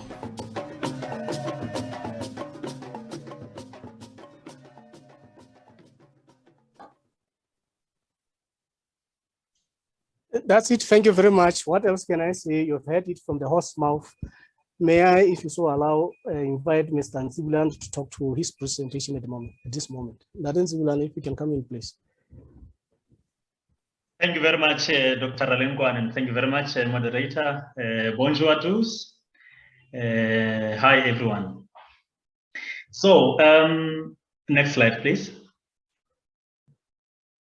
That's it. Thank you very much. What else can I say? You've heard it from the horse's mouth. May I, if you so allow, invite Mr. Nsibulan to talk to his presentation at this moment. Nsibulan, if you can come in, please. Thank you very much, Dr. Ralengwan, and thank you very much, moderator. Bonjour à tous. Hi, everyone. So, next slide, please.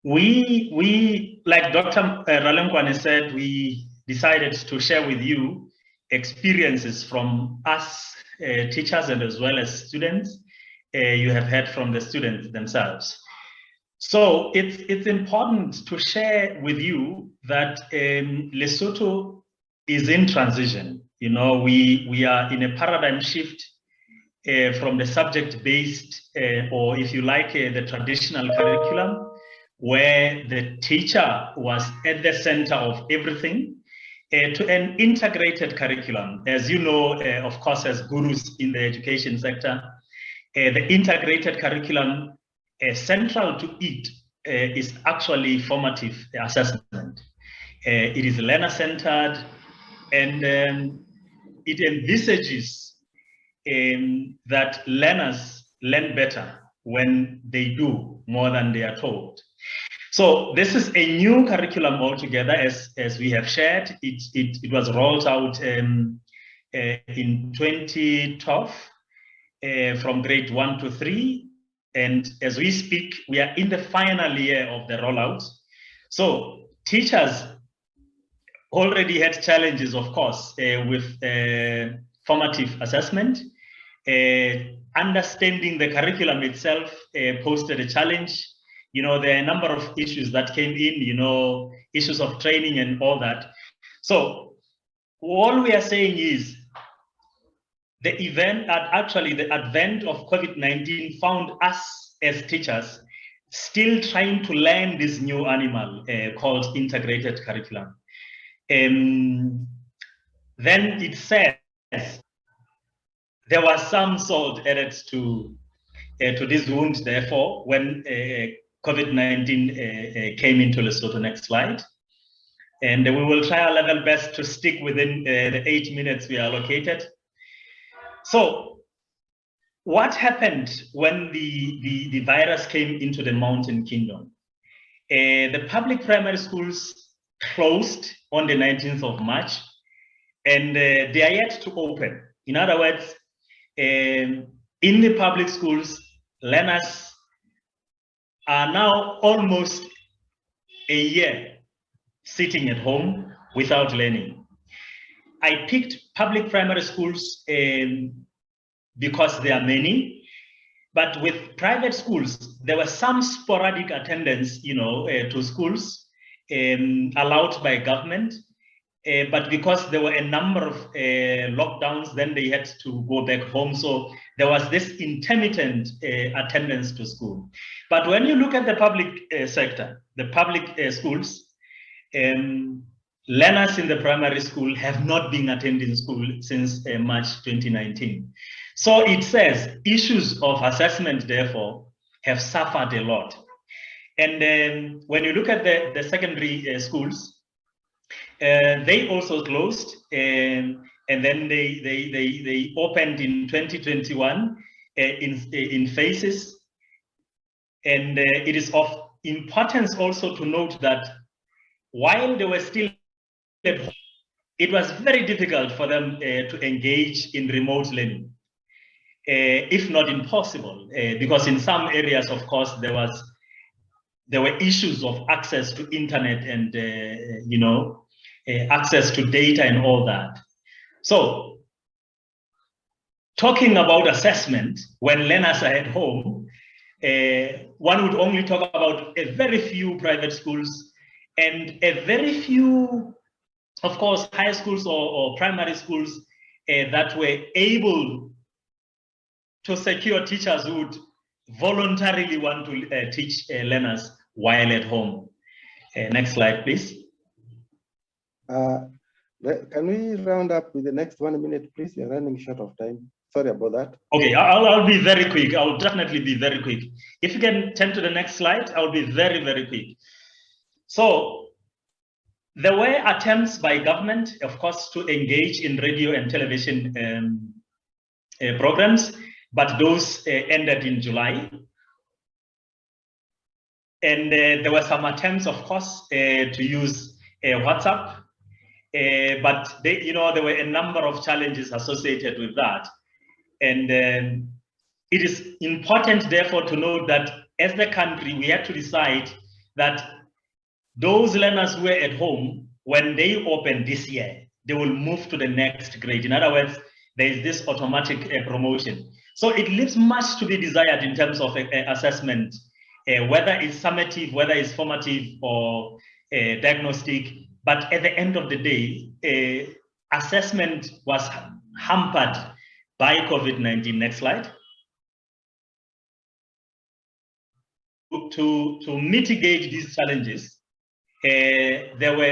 We like Dr. Ralengwan said, we decided to share with you experiences from us teachers and as well as students. You have heard from the students themselves. So it's important to share with you that Lesotho is in transition. You know, we are in a paradigm shift from the subject-based, or if you like, the traditional curriculum, where the teacher was at the center of everything, to an integrated curriculum. As you know, of course, as gurus in the education sector, the integrated curriculum, central to it is actually formative assessment. It is learner-centered, and it envisages that learners learn better when they do more than they are told. So this is a new curriculum altogether, as we have shared. It was rolled out in 2012 from grade 1 to 3. And as we speak, we are in the final year of the rollout. So teachers already had challenges, of course, with formative assessment. Understanding the curriculum itself posted a challenge. You know, there are a number of issues that came in, you know, issues of training and all that. So all we are saying is the event, actually the advent of COVID-19 found us as teachers still trying to learn this new animal called integrated curriculum. Then it says there was some salt added to this wound, therefore, when COVID-19 came into Lesotho. Next slide. And we will try our level best to stick within the 8 minutes we are allocated. So what happened when the virus came into the Mountain Kingdom? The public primary schools closed on the 19th of March, and they are yet to open. In other words, in the public schools, learners are now almost a year sitting at home without learning. I picked public primary schools because there are many, but with private schools, there was some sporadic attendance, you know, to schools allowed by government. But because there were a number of lockdowns, then they had to go back home. So there was this intermittent attendance to school. But when you look at the public sector, the public schools, learners in the primary school have not been attending school since March 2019. So it says issues of assessment, therefore, have suffered a lot. And when you look at the secondary schools, they also closed, and then they opened in 2021 in phases. And it is of importance also to note that while they were still at home, it was very difficult for them to engage in remote learning, if not impossible, because in some areas, of course, there were issues of access to internet and access to data and all that. So, talking about assessment when learners are at home, one would only talk about a very few private schools and a very few, of course, high schools or primary schools that were able to secure teachers who would voluntarily want to teach learners while at home. Next slide, please. Can we round up with the next 1 minute, please? You're running short of time. Sorry about that. Okay, I'll be very quick. I'll definitely be very quick. If you can turn to the next slide, I'll be very, very quick. So there were attempts by government, of course, to engage in radio and television programs, but those ended in July. And there were some attempts, of course, to use WhatsApp, but there were a number of challenges associated with that. And it is important, therefore, to note that as the country, we had to decide that those learners who were at home, when they open this year, they will move to the next grade. In other words, there is this automatic promotion. So it leaves much to be desired in terms of assessment, whether it's summative, whether it's formative or diagnostic. But at the end of the day, assessment was hampered by COVID-19. Next slide. To mitigate these challenges, there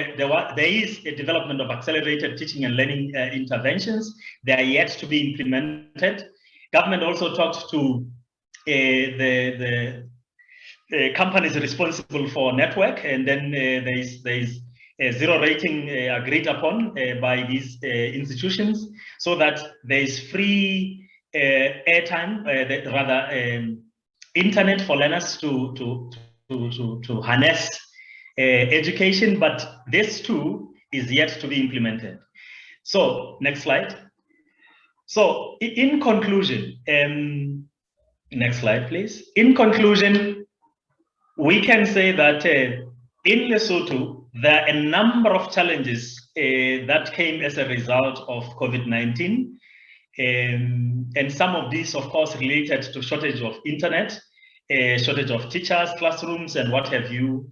is a development of accelerated teaching and learning interventions. They are yet to be implemented. Government also talked to the companies responsible for network, and then there is a zero rating agreed upon by these institutions, so that there is free airtime, internet for learners to harness education, but this too is yet to be implemented. So next slide. So in conclusion, next slide, please. In conclusion, we can say that in Lesotho, there are a number of challenges that came as a result of COVID-19. And some of these, of course, related to shortage of internet, shortage of teachers, classrooms, and what have you.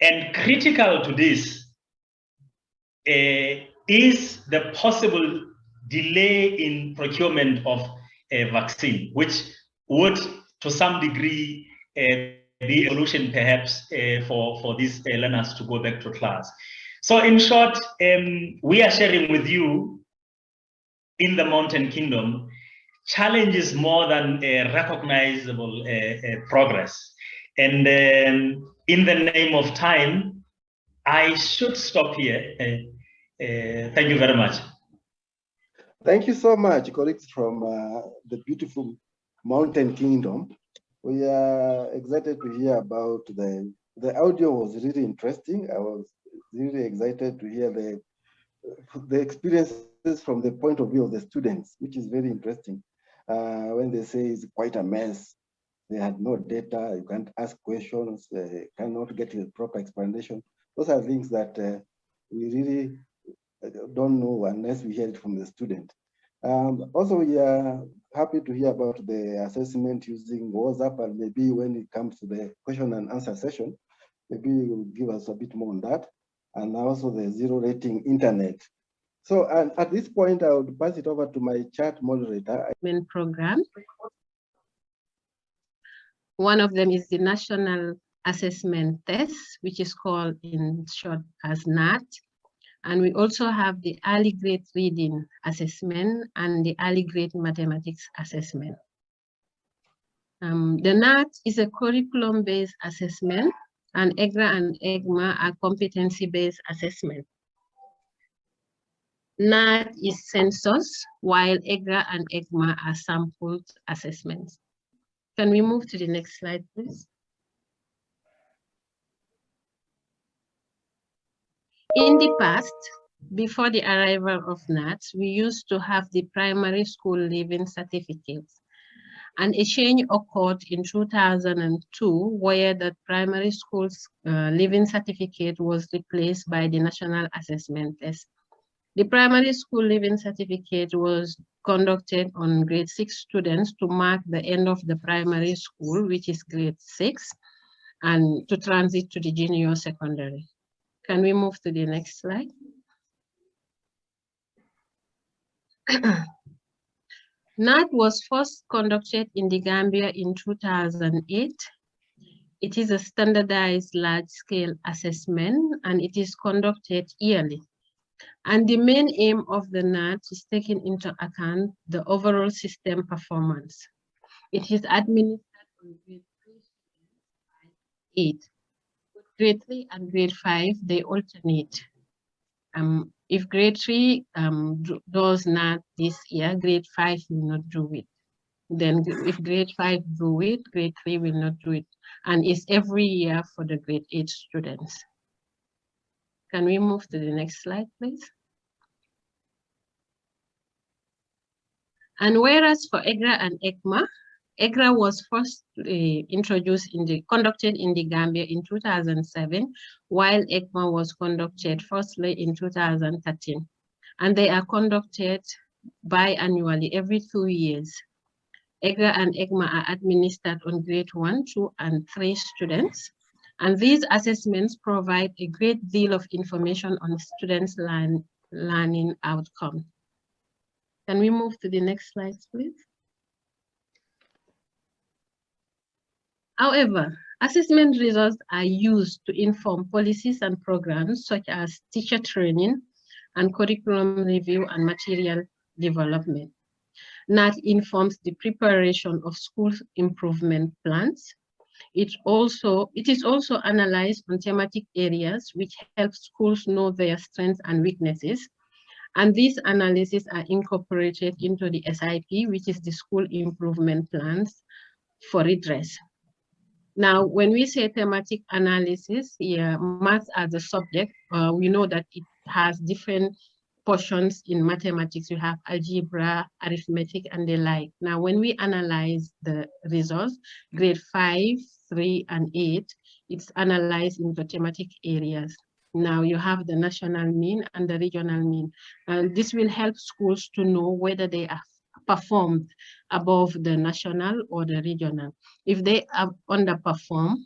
And critical to this is the possible delay in procurement of a vaccine, which would, to some degree, be a solution perhaps for these learners to go back to class. So in short, we are sharing with you in the Mountain Kingdom challenges more than recognizable progress. And in the name of time, I should stop here. Thank you very much. Thank you so much, colleagues from the beautiful Mountain Kingdom. We are excited to hear about the audio was really interesting. I was really excited to hear the experiences from the point of view of the students, which is very interesting. When they say it's quite a mess, they had no data, you can't ask questions, cannot get a proper explanation. Those are things that we really don't know unless we hear it from the student. Also, we are happy to hear about the assessment using WhatsApp, and maybe when it comes to the question and answer session, maybe you will give us a bit more on that, and also the zero rating internet. So, and at this point, I would pass it over to my chat moderator. Program. One of them is the National assessment tests, which is called in short as NAT. And we also have the early grade reading assessment and the early grade mathematics assessment. The NAT is a curriculum-based assessment, and EGRA and EGMA are competency-based assessment. NAT is census, while EGRA and EGMA are sampled assessments. Can we move to the next slide, please? In the past, before the arrival of NATs, we used to have the primary school leaving certificates. And a change occurred in 2002, where the primary school's leaving certificate was replaced by the national assessment test. The primary school leaving certificate was conducted on grade 6 students to mark the end of the primary school, which is grade 6, and to transit to the junior secondary. Can we move to the next slide? NAT was first conducted in the Gambia in 2008. It is a standardized large-scale assessment, and it is conducted yearly. And the main aim of the NAT is taking into account the overall system performance. It is administered on grade 3 by 8. Grade 3 and grade 5, they alternate. If grade 3 does not this year, grade 5 will not do it. Then if grade 5 do it, grade 3 will not do it. And it's every year for the grade 8 students. Can we move to the next slide, please? And whereas for EGRA and EGMA, EGRA was first conducted in the Gambia in 2007, while EGMA was conducted firstly in 2013. And they are conducted biannually every 2 years. EGRA and EGMA are administered on grade 1, 2, and 3 students. And these assessments provide a great deal of information on students' learning outcome. Can we move to the next slide, please? However, assessment results are used to inform policies and programs such as teacher training and curriculum review and material development. NAT informs the preparation of school improvement plans. It is also analyzed on thematic areas which help schools know their strengths and weaknesses. And these analyses are incorporated into the SIP, which is the school improvement plans for redress. Now, when we say thematic analysis, maths as a subject, we know that it has different portions in mathematics. You have algebra, arithmetic, and the like. Now, when we analyze the results, grade 5, 3, and 8, it's analyzed into thematic areas. Now you have the national mean and the regional mean. And this will help schools to know whether they have performed above the national or the regional. If they have underperformed,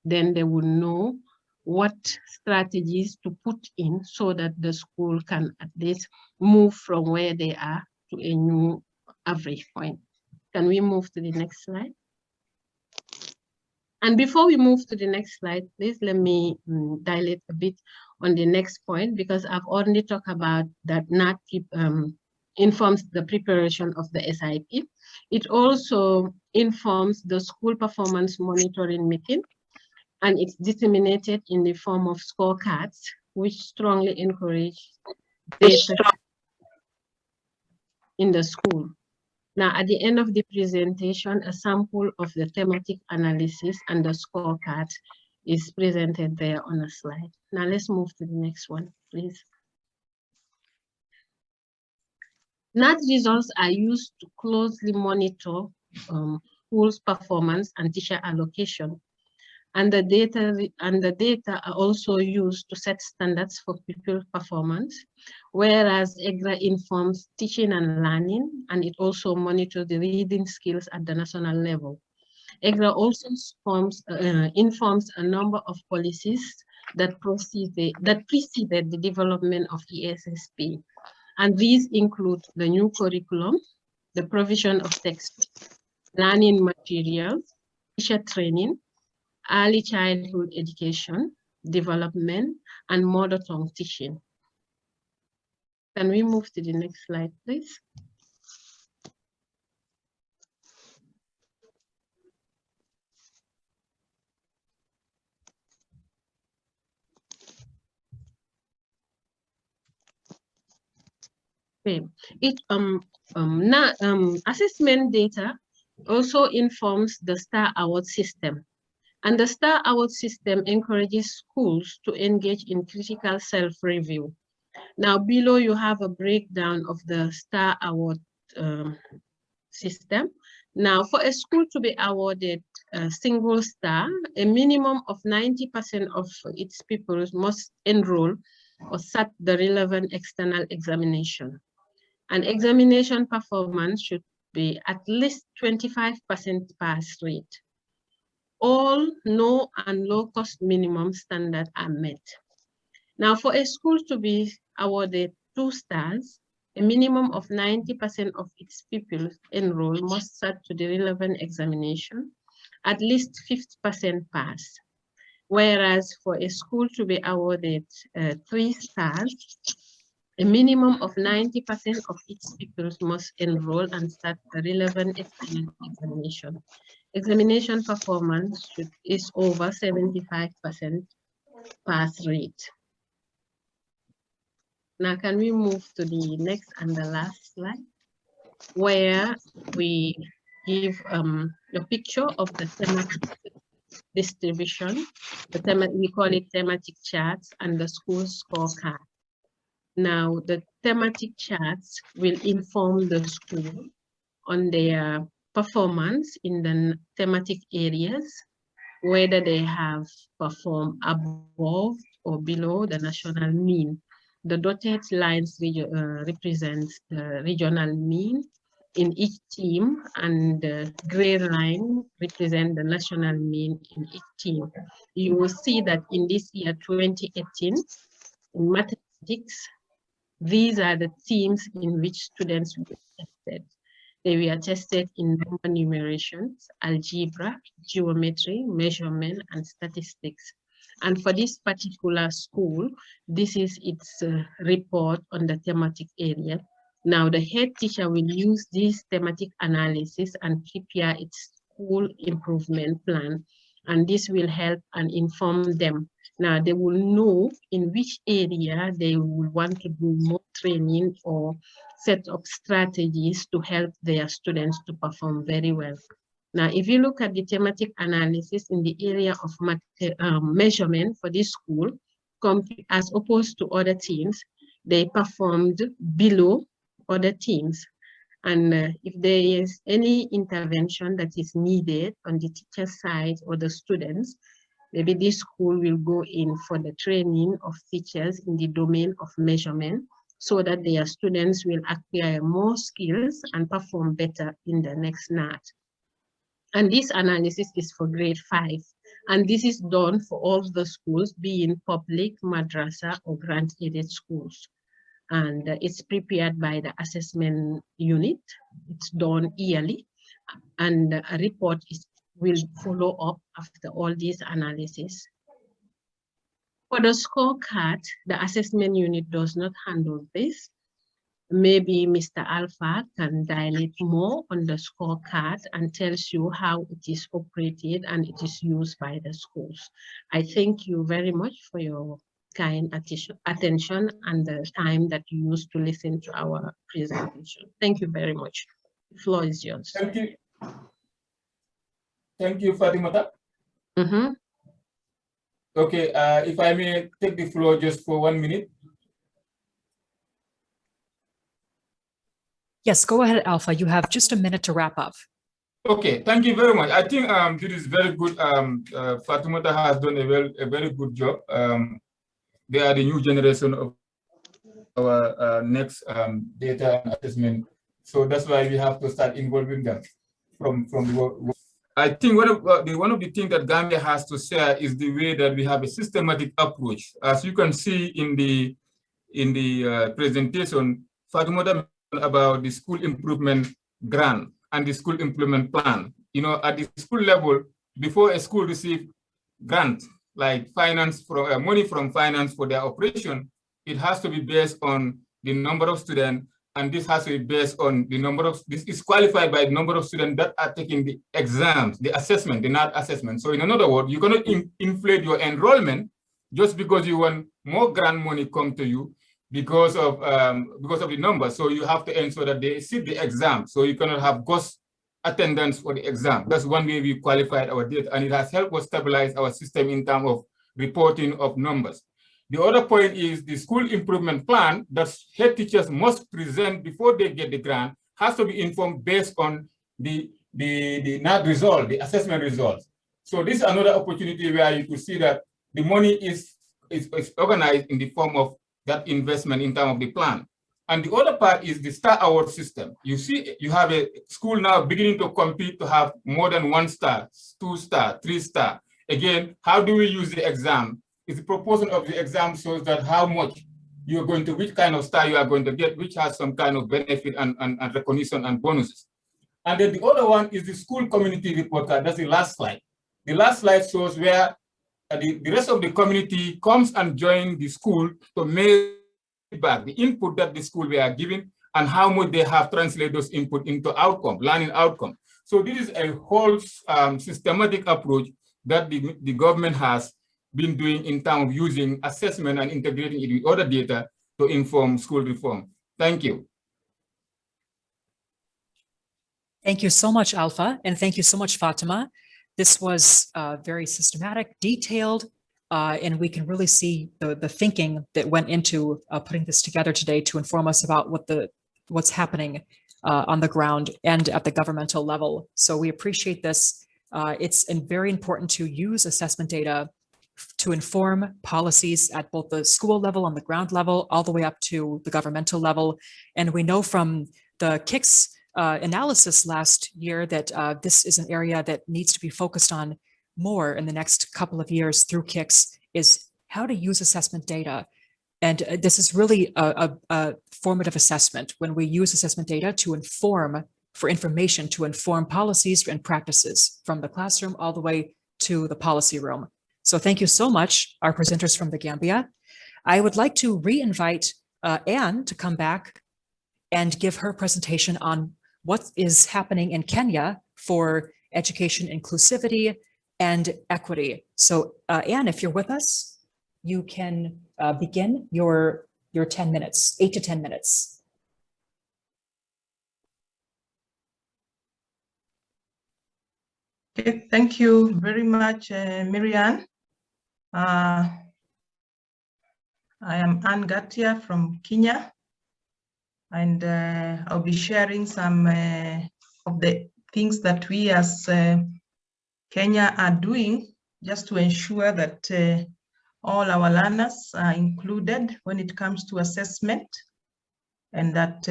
then they will know what strategies to put in so that the school can at least move from where they are to a new average point. Can we move to the next slide? And before we move to the next slide, please let me dilate a bit on the next point, because I've already talked about that NAT informs the preparation of the SIP. It also informs the school performance monitoring meeting, and it's disseminated in the form of scorecards, which strongly encourage data in the school. Now, at the end of the presentation, a sample of the thematic analysis and the scorecard is presented there on a slide. Now, let's move to the next one, please. NAT results are used to closely monitor schools' performance and teacher allocation. And the data are also used to set standards for pupil performance, whereas EGRA informs teaching and learning, and it also monitors the reading skills at the national level. EGRA also informs a number of policies that preceded the development of ESSP. And these include the new curriculum, the provision of text, learning materials, teacher training, early childhood education, development, and mother tongue teaching. Can we move to the next slide, please? Okay. Assessment data also informs the STAR Award system. And the STAR Award system encourages schools to engage in critical self-review. Now, below you have a breakdown of the STAR Award system. Now, for a school to be awarded a single star, a minimum of 90% of its pupils must enroll or set the relevant external examination. And examination performance should be at least 25% pass rate. All no and low cost minimum standards are met. Now, for a school to be awarded 2 stars, a minimum of 90% of its pupils enrolled must set to the relevant examination, at least 50% pass. Whereas for a school to be awarded 3 stars, a minimum of 90% of its pupils must enroll and start the relevant external examination. Examination performance is over 75% pass rate. Now, can we move to the next and the last slide, where we give a picture of the thematic distribution. We call it thematic charts and the school scorecard. Now, the thematic charts will inform the school on their performance in the thematic areas, whether they have performed above or below the national mean. The dotted lines represent the regional mean in each team, and the gray line represents the national mean in each team. You will see that in this year 2018, in mathematics, these are the teams in which students were tested. They were tested in number numerations, algebra, geometry, measurement, and statistics. And for this particular school, this is its report on the thematic area. Now, the head teacher will use this thematic analysis and prepare its school improvement plan. And this will help and inform them. Now, they will know in which area they will want to do more training or set up strategies to help their students to perform very well. Now, if you look at the thematic analysis in the area of measurement for this school, as opposed to other teams, they performed below other teams. And if there is any intervention that is needed on the teacher side or the students, maybe this school will go in for the training of teachers in the domain of measurement so that their students will acquire more skills and perform better in the next NAT. And this analysis is for grade 5. And this is done for all the schools, being public, madrasa, or grant-aided schools. And it's prepared by the assessment unit. It's done yearly. And a report will follow up after all these analyses. For the scorecard, the assessment unit does not handle this. Maybe Mr. Alpha can dilate more on the scorecard and tells you how it is operated and it is used by the schools. I thank you very much for your kind attention and the time that you used to listen to our presentation. Thank you very much. The floor is yours. Thank you. Thank you, Fatimata. Okay, if I may take the floor just for 1 minute. Yes, go ahead, Alpha. You have just a minute to wrap up. Okay, thank you very much. I think it is very good. Fatimata has done a very good job. They are the new generation of our next data and assessment. So that's why we have to start involving them from the work. I think one of the things that Gambia has to share is the way that we have a systematic approach. As you can see in the presentation, Fatimata about the school improvement grant and the school improvement plan. You know, at the school level, before a school receives grant, like finance from money from finance for their operation, it has to be based on the number of students, and this has to be based on the number of, this is qualified by the number of students that are taking the exams, the assessment, the NAT assessment. So in another word, you cannot inflate your enrollment just because you want more grant money come to you because of the number. So you have to ensure that they sit the exam. So you cannot have ghost attendance for the exam. That's one way we qualified our data, and it has helped us stabilize our system in terms of reporting of numbers. The other point is the school improvement plan that head teachers must present before they get the grant has to be informed based on the NAT result, the assessment results. So this is another opportunity where you could see that the money is organized in the form of that investment in terms of the plan. And the other part is the star award system. You see, you have a school now beginning to compete to have more than 1 star, 2 star, 3 star. Again, how do we use the exam? Is the proportion of the exam shows that how much you're going to, which kind of star you are going to get, which has some kind of benefit and recognition and bonuses. And then the other one is the school community report card. That's the last slide. The last slide shows where the rest of the community comes and join the school to make back the input that the school were giving and how much they have translated those input into outcome, learning outcome. So this is a whole systematic approach that the government has been doing in terms of using assessment and integrating it with other data to inform school reform. Thank you. Thank you so much, Alpha, and thank you so much, Fatima. This was very systematic, detailed, and we can really see the thinking that went into putting this together today to inform us about what's happening on the ground and at the governmental level. So we appreciate this. It's very important to use assessment data to inform policies at both the school level, on the ground level, all the way up to the governmental level. And we know from the KICS analysis last year that this is an area that needs to be focused on more in the next couple of years through KICS, is how to use assessment data. And this is really a formative assessment when we use assessment data to inform, for information to inform policies and practices from the classroom all the way to the policy room. So thank you so much, our presenters from the Gambia. I would like to re-invite Anne to come back and give her presentation on what is happening in Kenya for education inclusivity and equity. So Anne, if you're with us, you can begin your 10 minutes, 8 to 10 minutes. Okay, thank you very much, Miriam. I am Anne Gatia from Kenya, and I'll be sharing some of the things that we as Kenya are doing just to ensure that all our learners are included when it comes to assessment, and that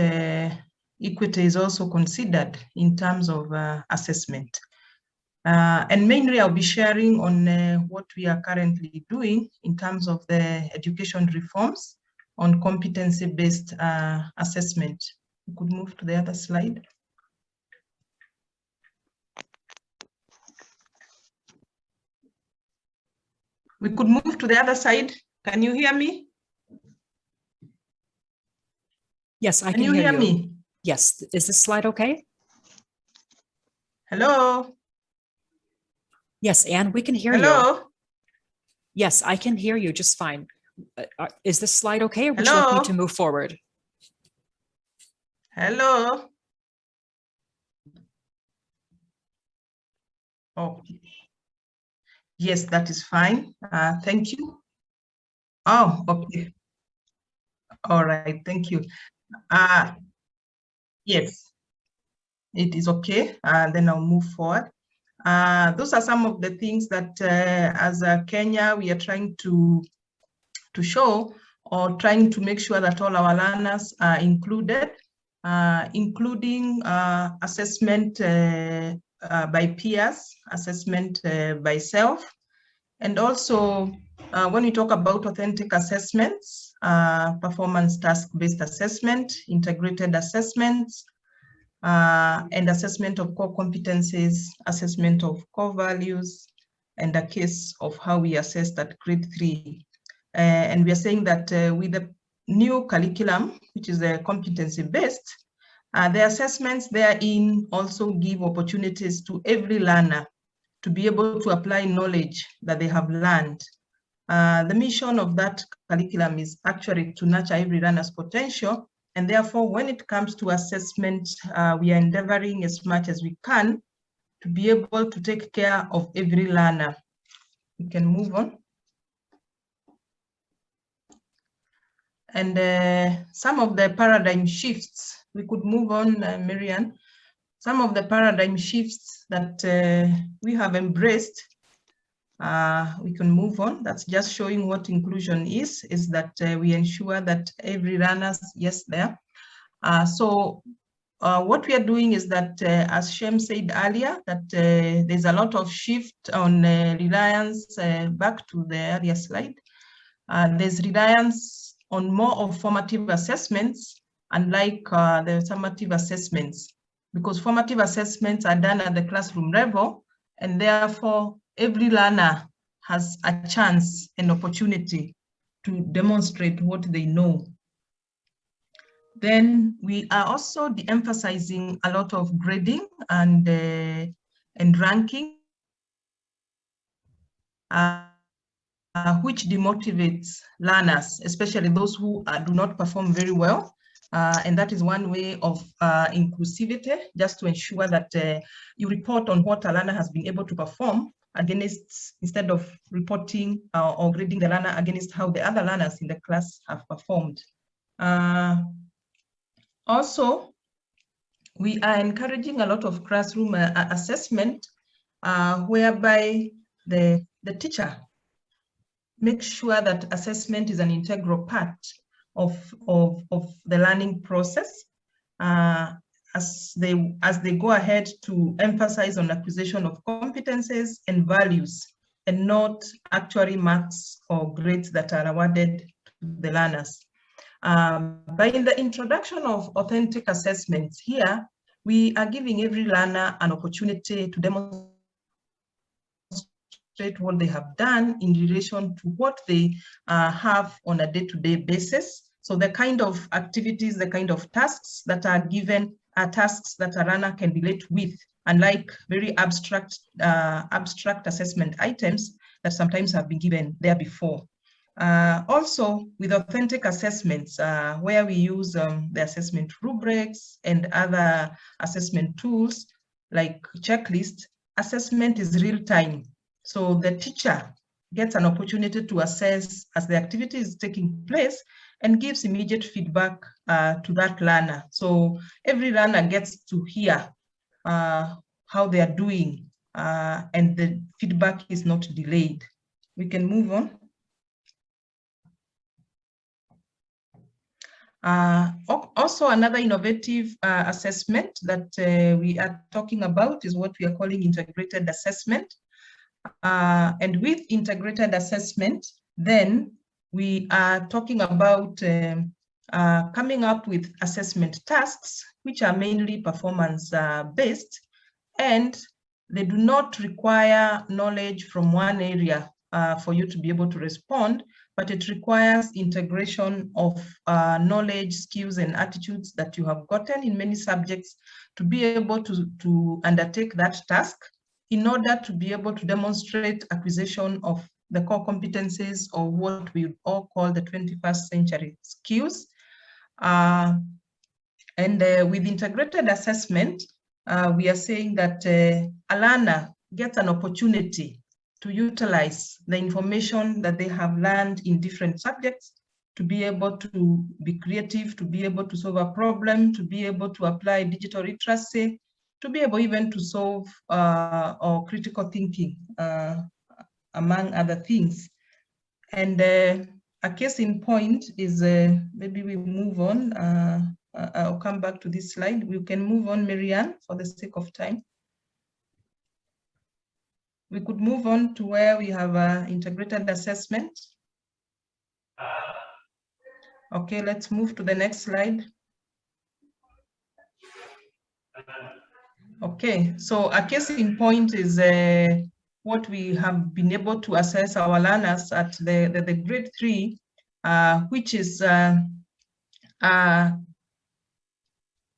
equity is also considered in terms of assessment. And mainly I'll be sharing on what we are currently doing in terms of the education reforms on competency-based assessment. We could move to the other slide. We could move to the other side. Can you hear me? Yes, I can you hear you. Me? Yes, is this slide okay? Hello? Yes, Anne, we can hear Hello? you. Yes, I can hear you just fine. Is this slide okay, or would you like me to move forward? Hello? Oh, yes, that is fine. Thank you. Oh, okay. All right, thank you. Yes, it is okay. Then I'll move forward. Those are some of the things that as Kenya, we are trying to show, or trying to make sure that all our learners are included, including assessment by peers, assessment by self, and also when we talk about authentic assessments, performance task-based assessment, integrated assessments, and assessment of core competencies, assessment of core values, and a case of how we assessed at grade 3. And we are saying that with the new curriculum, which is competency-based, the assessments therein also give opportunities to every learner to be able to apply knowledge that they have learned. The mission of that curriculum is actually to nurture every learner's potential, and therefore when it comes to assessment, we are endeavoring as much as we can to be able to take care of every learner. We can move on. And some of the paradigm shifts, we could move on, Marianne. Some of the paradigm shifts that we have embraced, we can move on. That's just showing what inclusion is that we ensure that every learner, yes, there. So what we are doing is that, as Shem said earlier, that there's a lot of shift on reliance, back to the earlier slide. There's reliance on more of formative assessments, unlike the summative assessments, because formative assessments are done at the classroom level, and therefore every learner has a chance and opportunity to demonstrate what they know. Then we are also de-emphasizing a lot of grading and ranking, which demotivates learners, especially those who do not perform very well. And that is one way of inclusivity, just to ensure that you report on what a learner has been able to perform against, instead of reporting or grading the learner against how the other learners in the class have performed. Also, we are encouraging a lot of classroom assessment, whereby the teacher makes sure that assessment is an integral part of the learning process, as they go ahead to emphasize on acquisition of competences and values, and not actually marks or grades that are awarded to the learners. By the introduction of authentic assessments here, we are giving every learner an opportunity to demonstrate what they have done in relation to what they have on a day-to-day basis. So the kind of activities, the kind of tasks that are given are tasks that a learner can relate with, unlike very abstract assessment items that sometimes have been given there before. Also, with authentic assessments, where we use the assessment rubrics and other assessment tools like checklist, assessment is real time. So the teacher gets an opportunity to assess as the activity is taking place and gives immediate feedback to that learner. So every learner gets to hear how they are doing, and the feedback is not delayed. We can move on. Also, another innovative assessment that we are talking about is what we are calling integrated assessment. And with integrated assessment, then we are talking about coming up with assessment tasks, which are mainly performance based, and they do not require knowledge from one area for you to be able to respond, but it requires integration of knowledge, skills, and attitudes that you have gotten in many subjects to be able to undertake that task, in order to be able to demonstrate acquisition of the core competencies, or what we all call the 21st century skills. And with integrated assessment, we are saying that a learner gets an opportunity to utilize the information that they have learned in different subjects to be able to be creative, to be able to solve a problem, to be able to apply digital literacy, to be able even to solve or critical thinking, among other things. And a case in point is, maybe we move on. I'll come back to this slide. We can move on, Marianne, for the sake of time. We could move on to where we have integrated assessment. Okay, let's move to the next slide. Okay, so a case in point is what we have been able to assess our learners at the grade 3, which is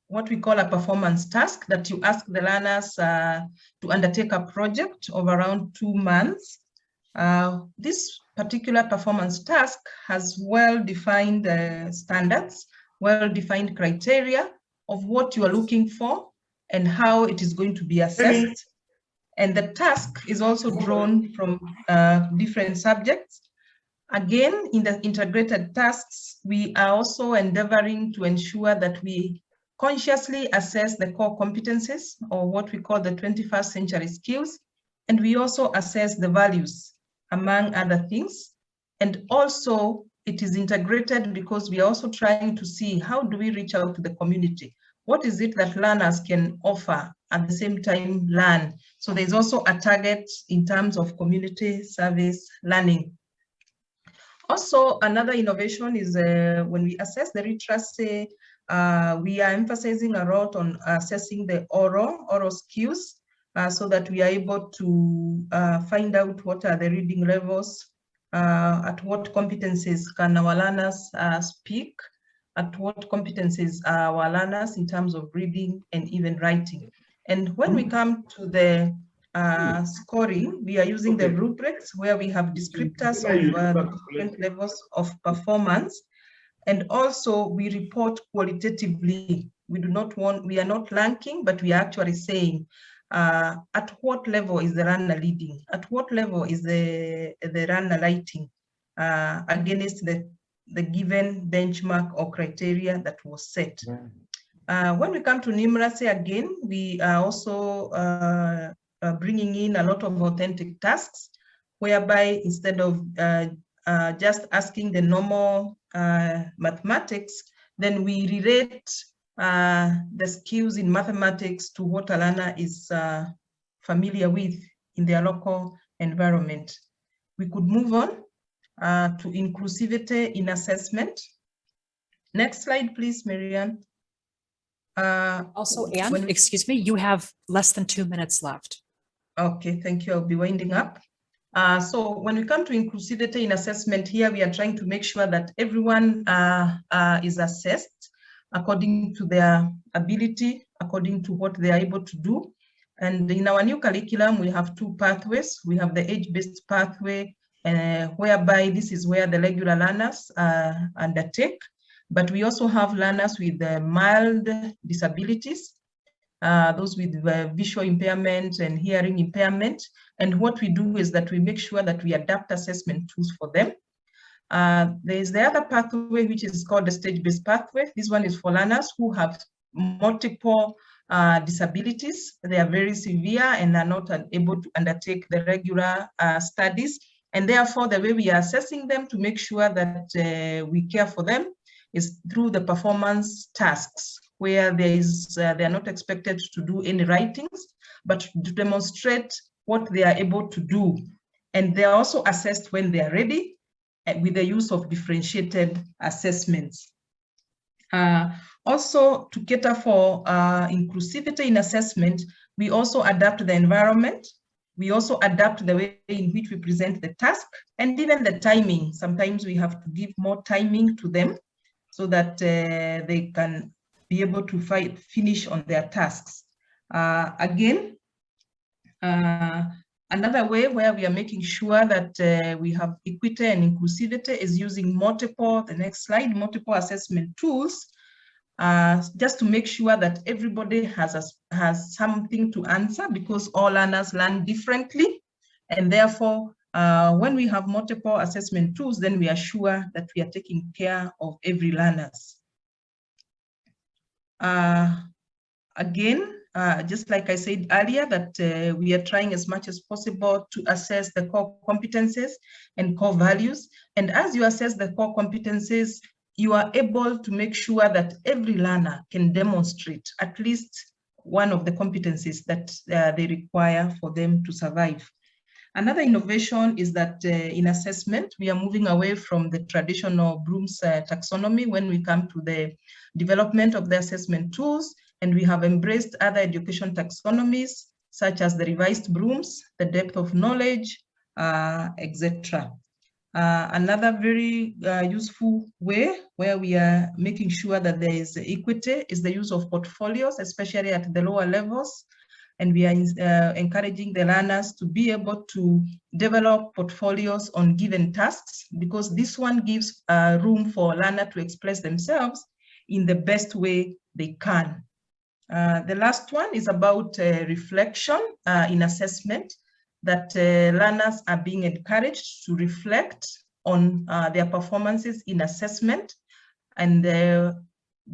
what we call a performance task, that you ask the learners to undertake a project of around 2 months. This particular performance task has well-defined standards, well-defined criteria of what you are looking for and how it is going to be assessed. And the task is also drawn from different subjects. Again, in the integrated tasks, we are also endeavoring to ensure that we consciously assess the core competencies, or what we call the 21st century skills, and we also assess the values, among other things. And also, it is integrated because we are also trying to see how do we reach out to the community. What is it that learners can offer at the same time learn? So there's also a target in terms of community service learning. Also, another innovation is when we assess the literacy, we are emphasizing a lot on assessing the oral skills so that we are able to find out what are the reading levels, at what competencies can our learners speak, at what competencies are our learners in terms of reading and even writing. And when we come to the scoring, we are using the rubrics where we have descriptors of different levels of performance. And also we report qualitatively. We are not ranking, but we are actually saying at what level is the runner leading? At what level is the runner writing against the given benchmark or criteria that was set? When we come to numeracy, again, we are also bringing in a lot of authentic tasks, whereby instead of just asking the normal mathematics, then we relate the skills in mathematics to what a learner is familiar with in their local environment. We could move on to inclusivity in assessment. Next slide, please, Marianne. Also, Anne, excuse me, you have less than 2 minutes left. Okay, thank you. I'll be winding up. So when we come to inclusivity in assessment here, we are trying to make sure that everyone is assessed according to their ability, according to what they are able to do. And in our new curriculum, we have 2 pathways. We have the age-based pathway, whereby this is where the regular learners undertake. But we also have learners with mild disabilities, those with visual impairment and hearing impairment. And what we do is that we make sure that we adapt assessment tools for them. There's the other pathway, which is called the stage-based pathway. This one is for learners who have multiple disabilities. They are very severe and are not able to undertake the regular studies. And therefore, the way we are assessing them to make sure that we care for them is through the performance tasks, where they are not expected to do any writings, but to demonstrate what they are able to do. And they are also assessed when they are ready with the use of differentiated assessments. Also, to cater for inclusivity in assessment, we also adapt the environment. We also adapt the way in which we present the task and even the timing. Sometimes we have to give more timing to them so that they can be able to finish on their tasks. Again, another way where we are making sure that we have equity and inclusivity is using multiple multiple assessment tools, just to make sure that everybody has something to answer, because all learners learn differently. And therefore, when we have multiple assessment tools, then we are sure that we are taking care of every learners. Again, just like I said earlier, that we are trying as much as possible to assess the core competencies and core values. And as you assess the core competencies, you are able to make sure that every learner can demonstrate at least one of the competencies that they require for them to survive. Another innovation is that in assessment, we are moving away from the traditional Bloom's taxonomy when we come to the development of the assessment tools, and we have embraced other education taxonomies such as the revised brooms, the depth of knowledge, etc. Another very useful way where we are making sure that there is equity is the use of portfolios, especially at the lower levels. And we are encouraging the learners to be able to develop portfolios on given tasks, because this one gives room for learners to express themselves in the best way they can. The last one is about reflection in assessment, that learners are being encouraged to reflect on their performances in assessment, and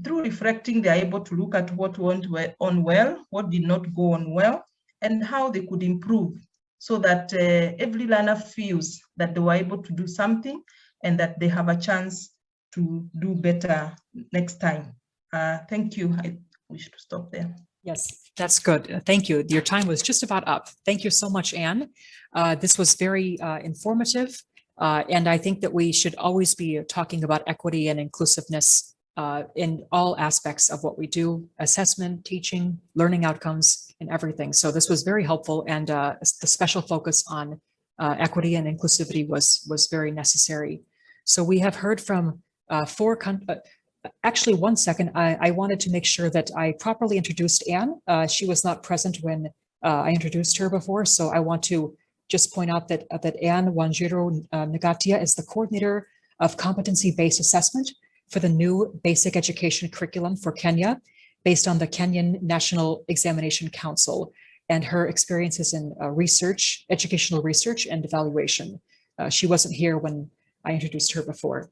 through reflecting, they are able to look at what went on well, what did not go on well, and how they could improve, so that every learner feels that they were able to do something and that they have a chance to do better next time. Thank you. I wish to stop there. Yes, that's good. Thank you. Your time was just about up. Thank you so much, Anne. This was very informative. And I think that we should always be talking about equity and inclusiveness in all aspects of what we do: assessment, teaching, learning outcomes, and everything. So this was very helpful, and the special focus on equity and inclusivity was very necessary. So we have heard from actually, one second, I wanted to make sure that I properly introduced Anne. She was not present when I introduced her before, so I want to just point out that Anne Wanjiru Nagatia is the coordinator of competency-based assessment for the new basic education curriculum for Kenya, based on the Kenyan National Examination Council, and her experiences in research, educational research and evaluation. She wasn't here when I introduced her before.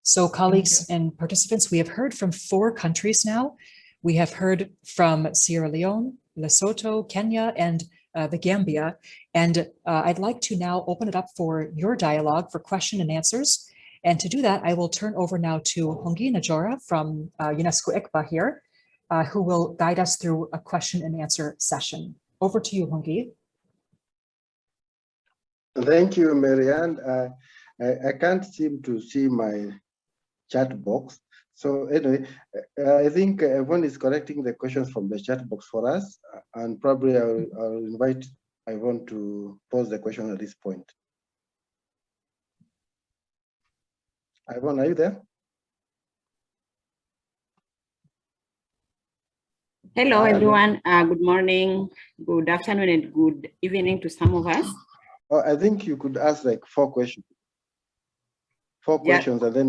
So colleagues and participants, we have heard from 4 countries now. We have heard from Sierra Leone, Lesotho, Kenya, and the Gambia. And I'd like to now open it up for your dialogue for question and answers. And to do that, I will turn over now to Hungi Najora from Unesco Iqba here, who will guide us through a question and answer session. Over to you, Hungi. Thank you, Marianne. I can't seem to see my chat box. So anyway, I think Yvonne is correcting the questions from the chat box for us, and probably I'll invite Yvonne to pose the question at this point. Yvonne, are you there? Hello, everyone. Good morning, good afternoon, and good evening to some of us. Oh, I think you could ask like 4 questions. 4 questions, and then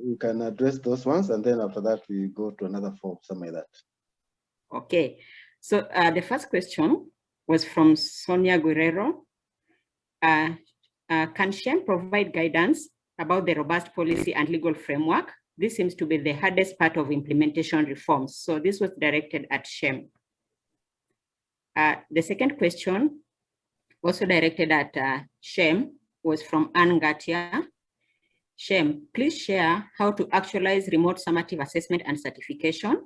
we can address those ones, and then after that we go to another 4, something like that. Okay, so the first question was from Sonia Guerrero. Can SHEM provide guidance about the robust policy and legal framework? This seems to be the hardest part of implementation reforms. So this was directed at SHEM. The second question, also directed at SHEM, was from Anne Ngatia. SHEM, please share how to actualize remote summative assessment and certification.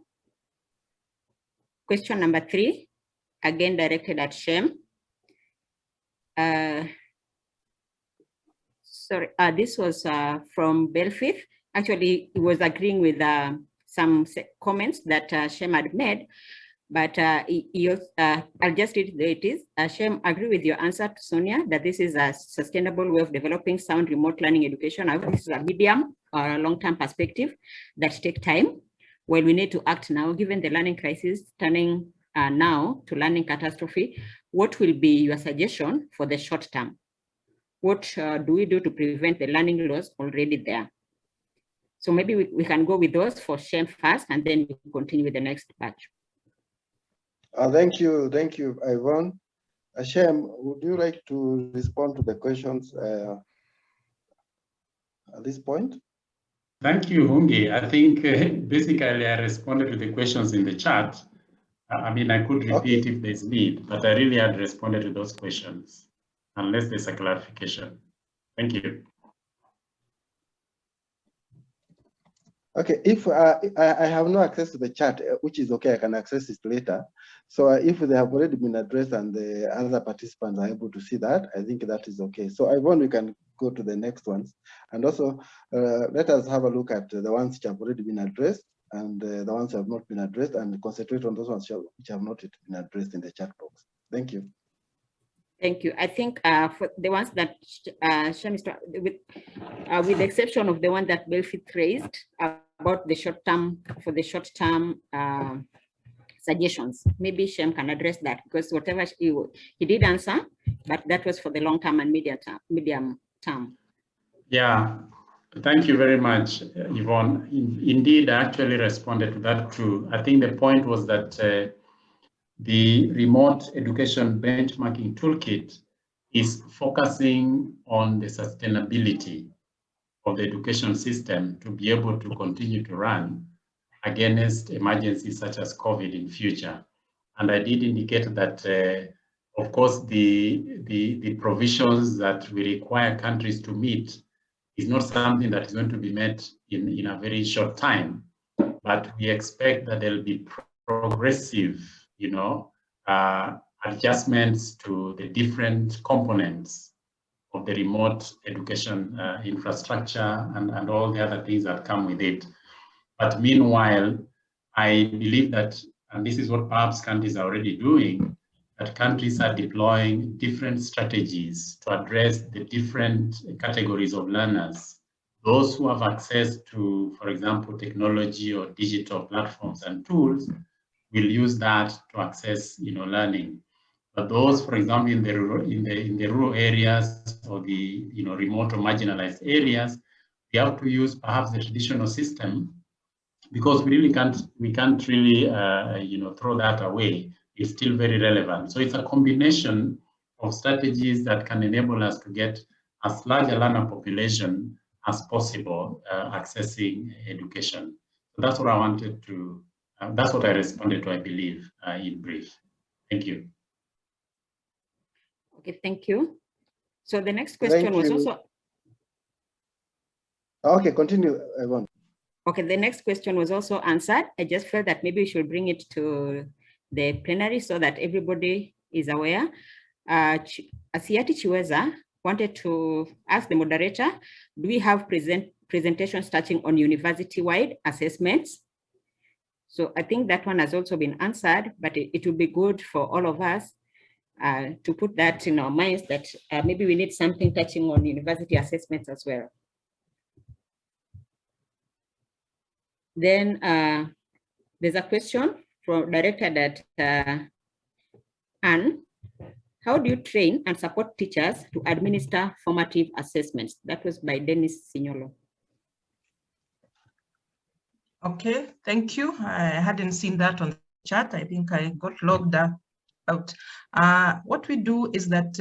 Question number 3, again directed at SHEM. This was from Belfith. Actually, it was agreeing with some comments that SHEM had made, but I'll just read it is. SHEM agree with your answer to Sonia that this is a sustainable way of developing sound remote learning education. However, this is a medium or a long-term perspective that take time. Well, we need to act now, given the learning crisis turning now to learning catastrophe. What will be your suggestion for the short term? What do we do to prevent the learning loss already there? So maybe we can go with those for SHEM first, and then we can continue with the next batch. Thank you, Yvonne. SHEM, would you like to respond to the questions at this point? Thank you, Hungi. I think basically I responded to the questions in the chat. I mean, I could repeat if there's need, but I really had responded to those questions, unless there's a clarification. Thank you. Okay, if I have no access to the chat, which is okay, I can access it later. So if they have already been addressed and the other participants are able to see that, I think that is okay. So Yvonne, we can go to the next ones. And also, let us have a look at the ones which have already been addressed and the ones that have not been addressed, and concentrate on those ones which have not been addressed in the chat box. Thank you. Thank you. I think for the ones that Shem is with the exception of the one that Belfit raised about the short-term, for the short-term suggestions, maybe Shem can address that, because whatever he did answer, but that was for the long-term and medium term. Yeah, thank you very much, Yvonne. Indeed, I actually responded to that too. I think the point was that the remote education benchmarking toolkit is focusing on the sustainability of the education system to be able to continue to run against emergencies such as COVID in future. And I did indicate that, of course, the provisions that we require countries to meet is not something that is going to be met in a very short time, but we expect that there'll be progressive, adjustments to the different components of the remote education infrastructure and all the other things that come with it. But meanwhile, I believe that, and this is what perhaps countries are already doing, that countries are deploying different strategies to address the different categories of learners. Those who have access to, for example, technology or digital platforms and tools will use that to access, learning. But those, for example, in the rural areas or the remote or marginalized areas, we have to use perhaps the traditional system, because we can't really throw that away. It's still very relevant. So it's a combination of strategies that can enable us to get as large a learner population as possible accessing education. So that's what I wanted to. That's what I responded to, I believe, in brief. Thank you. Okay, thank you. So the next question was also. Okay, continue, Yvonne. Okay, the next question was also answered. I just felt that maybe we should bring it to the plenary so that everybody is aware. Asiati Chiweza wanted to ask the moderator, do we have presentations touching on university-wide assessments? So I think that one has also been answered, but it would be good for all of us to put that in our minds that maybe we need something touching on university assessments as well. Then there's a question directed at Anne. How do you train and support teachers to administer formative assessments? That was by Dennis Signolo. Okay, thank you. I hadn't seen that on the chat. I think I got logged out. What we do is that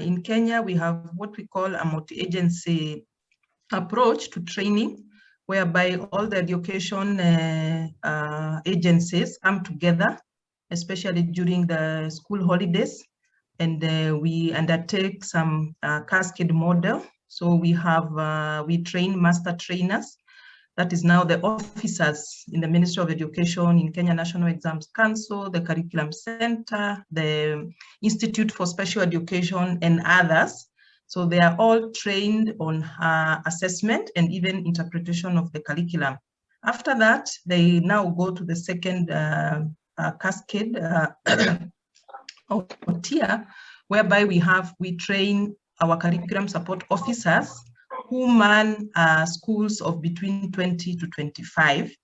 in Kenya, we have what we call a multi-agency approach to training, whereby all the education agencies come together, especially during the school holidays, and we undertake some cascade model. So we have, we train master trainers. That is now the officers in the Ministry of Education, in Kenya National Exams Council, the Curriculum Center, the Institute for Special Education, and others. So they are all trained on assessment and even interpretation of the curriculum. After that, they now go to the second cascade or tier, whereby we train our curriculum support officers who man schools of between 20 to 25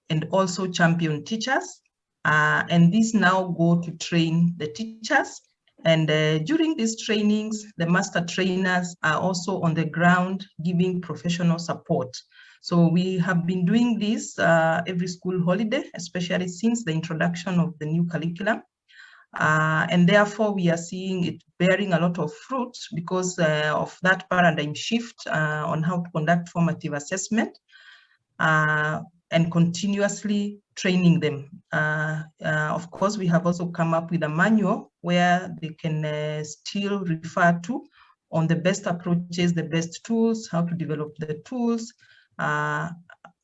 and also champion teachers. And these now go to train the teachers. And during these trainings, the master trainers are also on the ground giving professional support. So we have been doing this every school holiday, especially since the introduction of the new curriculum. And therefore, we are seeing it bearing a lot of fruit because of that paradigm shift on how to conduct formative assessment and continuously training them. Of course, we have also come up with a manual where they can still refer to on the best approaches, the best tools, how to develop the tools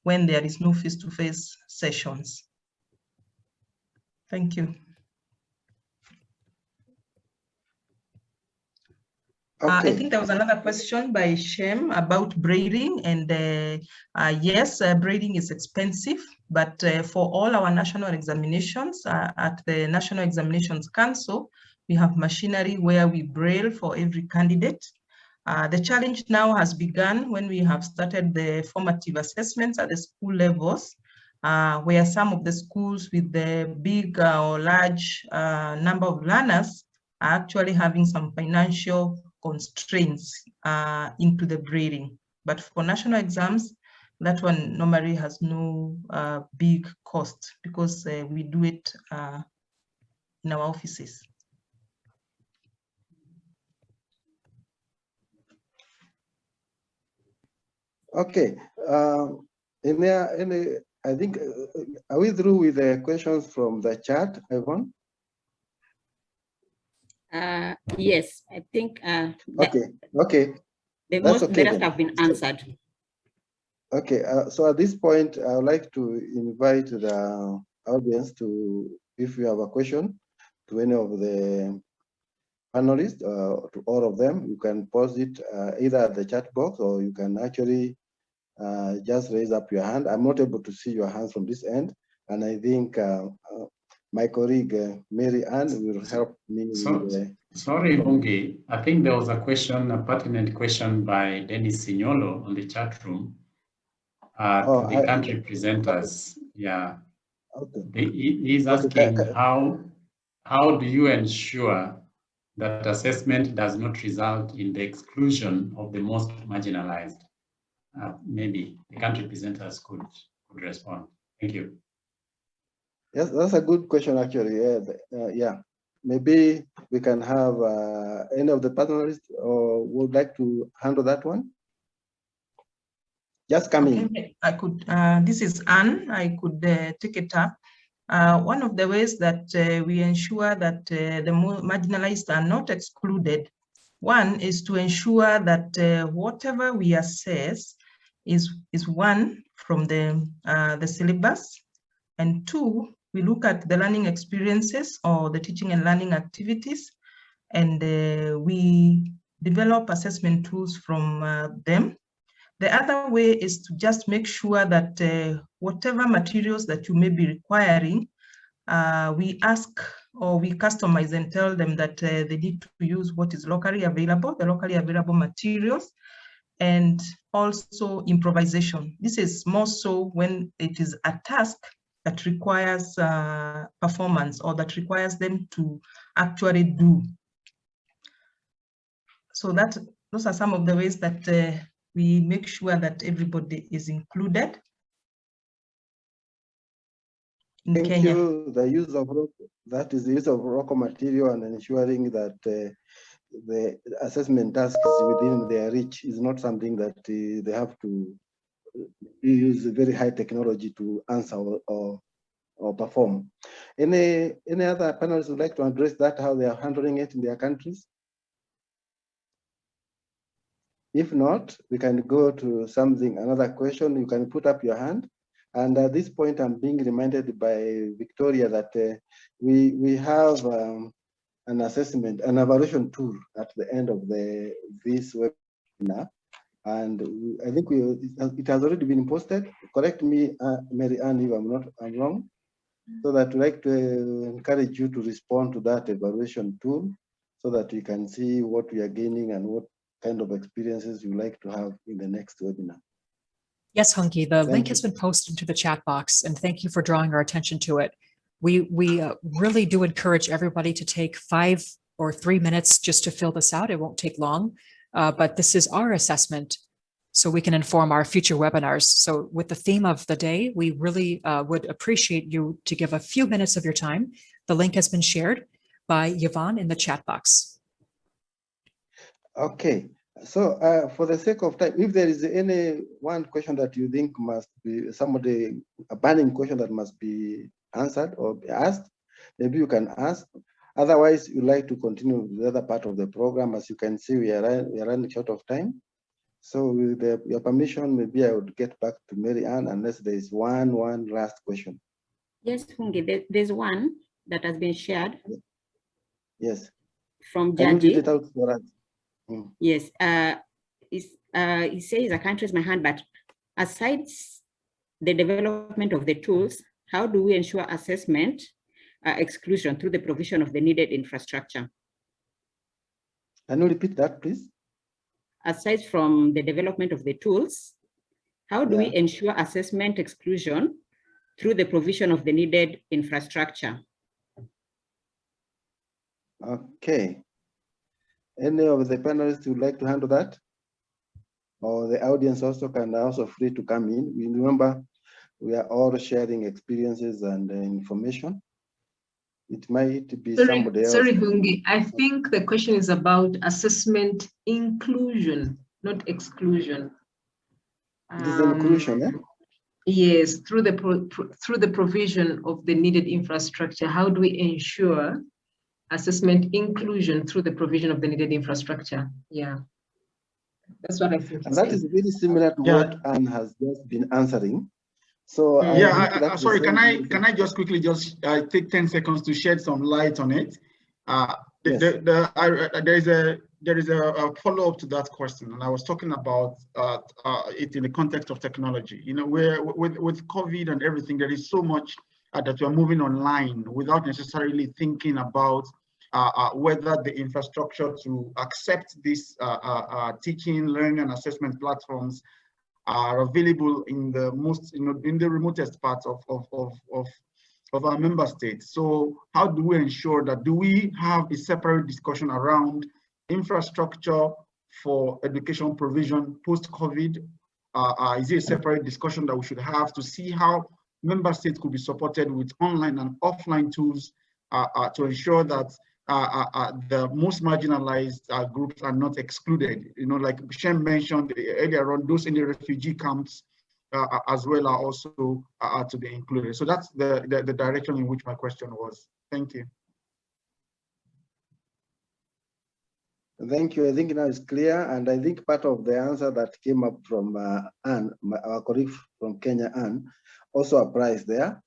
when there is no face-to-face sessions. Thank you. Okay. I think there was another question by Shem about braiding, and yes, braiding is expensive. But for all our national examinations at the National Examinations Council, we have machinery where we braille for every candidate. The challenge now has begun when we have started the formative assessments at the school levels, where some of the schools with the big or large number of learners are actually having some financial constraints into the grading. But for national exams, that one normally has no big cost because we do it in our offices. Okay. I think, are we through with the questions from the chat, Yvonne? Yes, I think. Okay. The rest have been answered. Okay, so at this point, I would like to invite the audience to, if you have a question to any of the panelists, to all of them, you can post it either at the chat box or you can actually just raise up your hand. I'm not able to see your hands from this end, and I think my colleague Mary Ann will help me with the... Sorry, Ungi, I think there was a question, a pertinent question by Dennis Signolo on the chat room to the country presenters. Yeah. Okay. He's asking how do you ensure that assessment does not result in the exclusion of the most marginalized? Maybe the country presenters could respond. Thank you. Yes, that's a good question, actually. Yeah. Maybe we can have any of the panelists would like to handle that one. Just come in. Okay, I could. This is Anne. I could take it up. One of the ways that we ensure that the marginalized are not excluded, one is to ensure that whatever we assess is one from the syllabus, and two, we look at the learning experiences or the teaching and learning activities, and we develop assessment tools from them. The other way is to just make sure that whatever materials that you may be requiring, we ask or we customize and tell them that they need to use what is locally available, the locally available materials, and also improvisation. This is more so when it is a task that requires performance or that requires them to actually do. So those are some of the ways that we make sure that everybody is included in Thank Kenya. you. The use of the use of local material and ensuring that the assessment task is within their reach is not something that they have to use very high technology to answer or perform. Any other panelists would like to address that, how they are handling it in their countries? If not, we can go to another question. You can put up your hand. And at this point, I'm being reminded by Victoria that we have an assessment, an evaluation tool at the end of this webinar. And I think it has already been posted. Correct me, Mary Ann, if I'm wrong. So that we'd like to encourage you to respond to that evaluation tool so that we can see what we are gaining and what kind of experiences you like to have in the next webinar. Yes, Hunky, the link has been posted into the chat box, and thank you for drawing our attention to it. We really do encourage everybody to take 5 or 3 minutes just to fill this out. It won't take long, but this is our assessment, so we can inform our future webinars. So with the theme of the day, we really would appreciate you to give a few minutes of your time. The link has been shared by Yvonne in the chat box. Okay, so for the sake of time, if there is any one question that you think must be a burning question that must be answered or be asked, maybe you can ask. Otherwise, you'd like to continue with the other part of the program. As you can see, we are running short of time. So with your permission, maybe I would get back to Mary Ann unless there is one last question. Yes, Hungi, there's one that has been shared. Yes. From Can you Jaji. read it out for us? Yes. He says, I can't raise my hand, but aside the development of the tools, how do we ensure assessment exclusion through the provision of the needed infrastructure? Can you repeat that, please? Aside from the development of the tools, how do we ensure assessment exclusion through the provision of the needed infrastructure? Okay. Any of the panelists would like to handle that? Or the audience also can also free to come in. We remember we are all sharing experiences and information. It might be somebody else. Sorry, Hungi. I think the question is about assessment inclusion, not exclusion. It is inclusion, eh? Yes, through the provision of the needed infrastructure. How do we ensure assessment inclusion through the provision of the needed infrastructure? Yeah, that's what I think. And that is very similar to what Anne has just been answering. So sorry, can I just quickly take 10 seconds to shed some light on it? There is a follow-up to that question, and I was talking about it in the context of technology. You know, where with COVID and everything, there is so much that we're moving online without necessarily thinking about whether the infrastructure to accept these teaching, learning, and assessment platforms are available in the most, in the remotest parts of our member states. So how do we ensure that, do we have a separate discussion around infrastructure for education provision post-COVID? Is it a separate discussion that we should have to see how member states could be supported with online and offline tools to ensure that the most marginalized groups are not excluded? You know, like Shem mentioned earlier on, those in the refugee camps as well are also to be included. So that's the direction in which my question was. Thank you. Thank you. I think now it's clear, and I think part of the answer that came up from Anne, our colleague from Kenya, Anne, also applies there.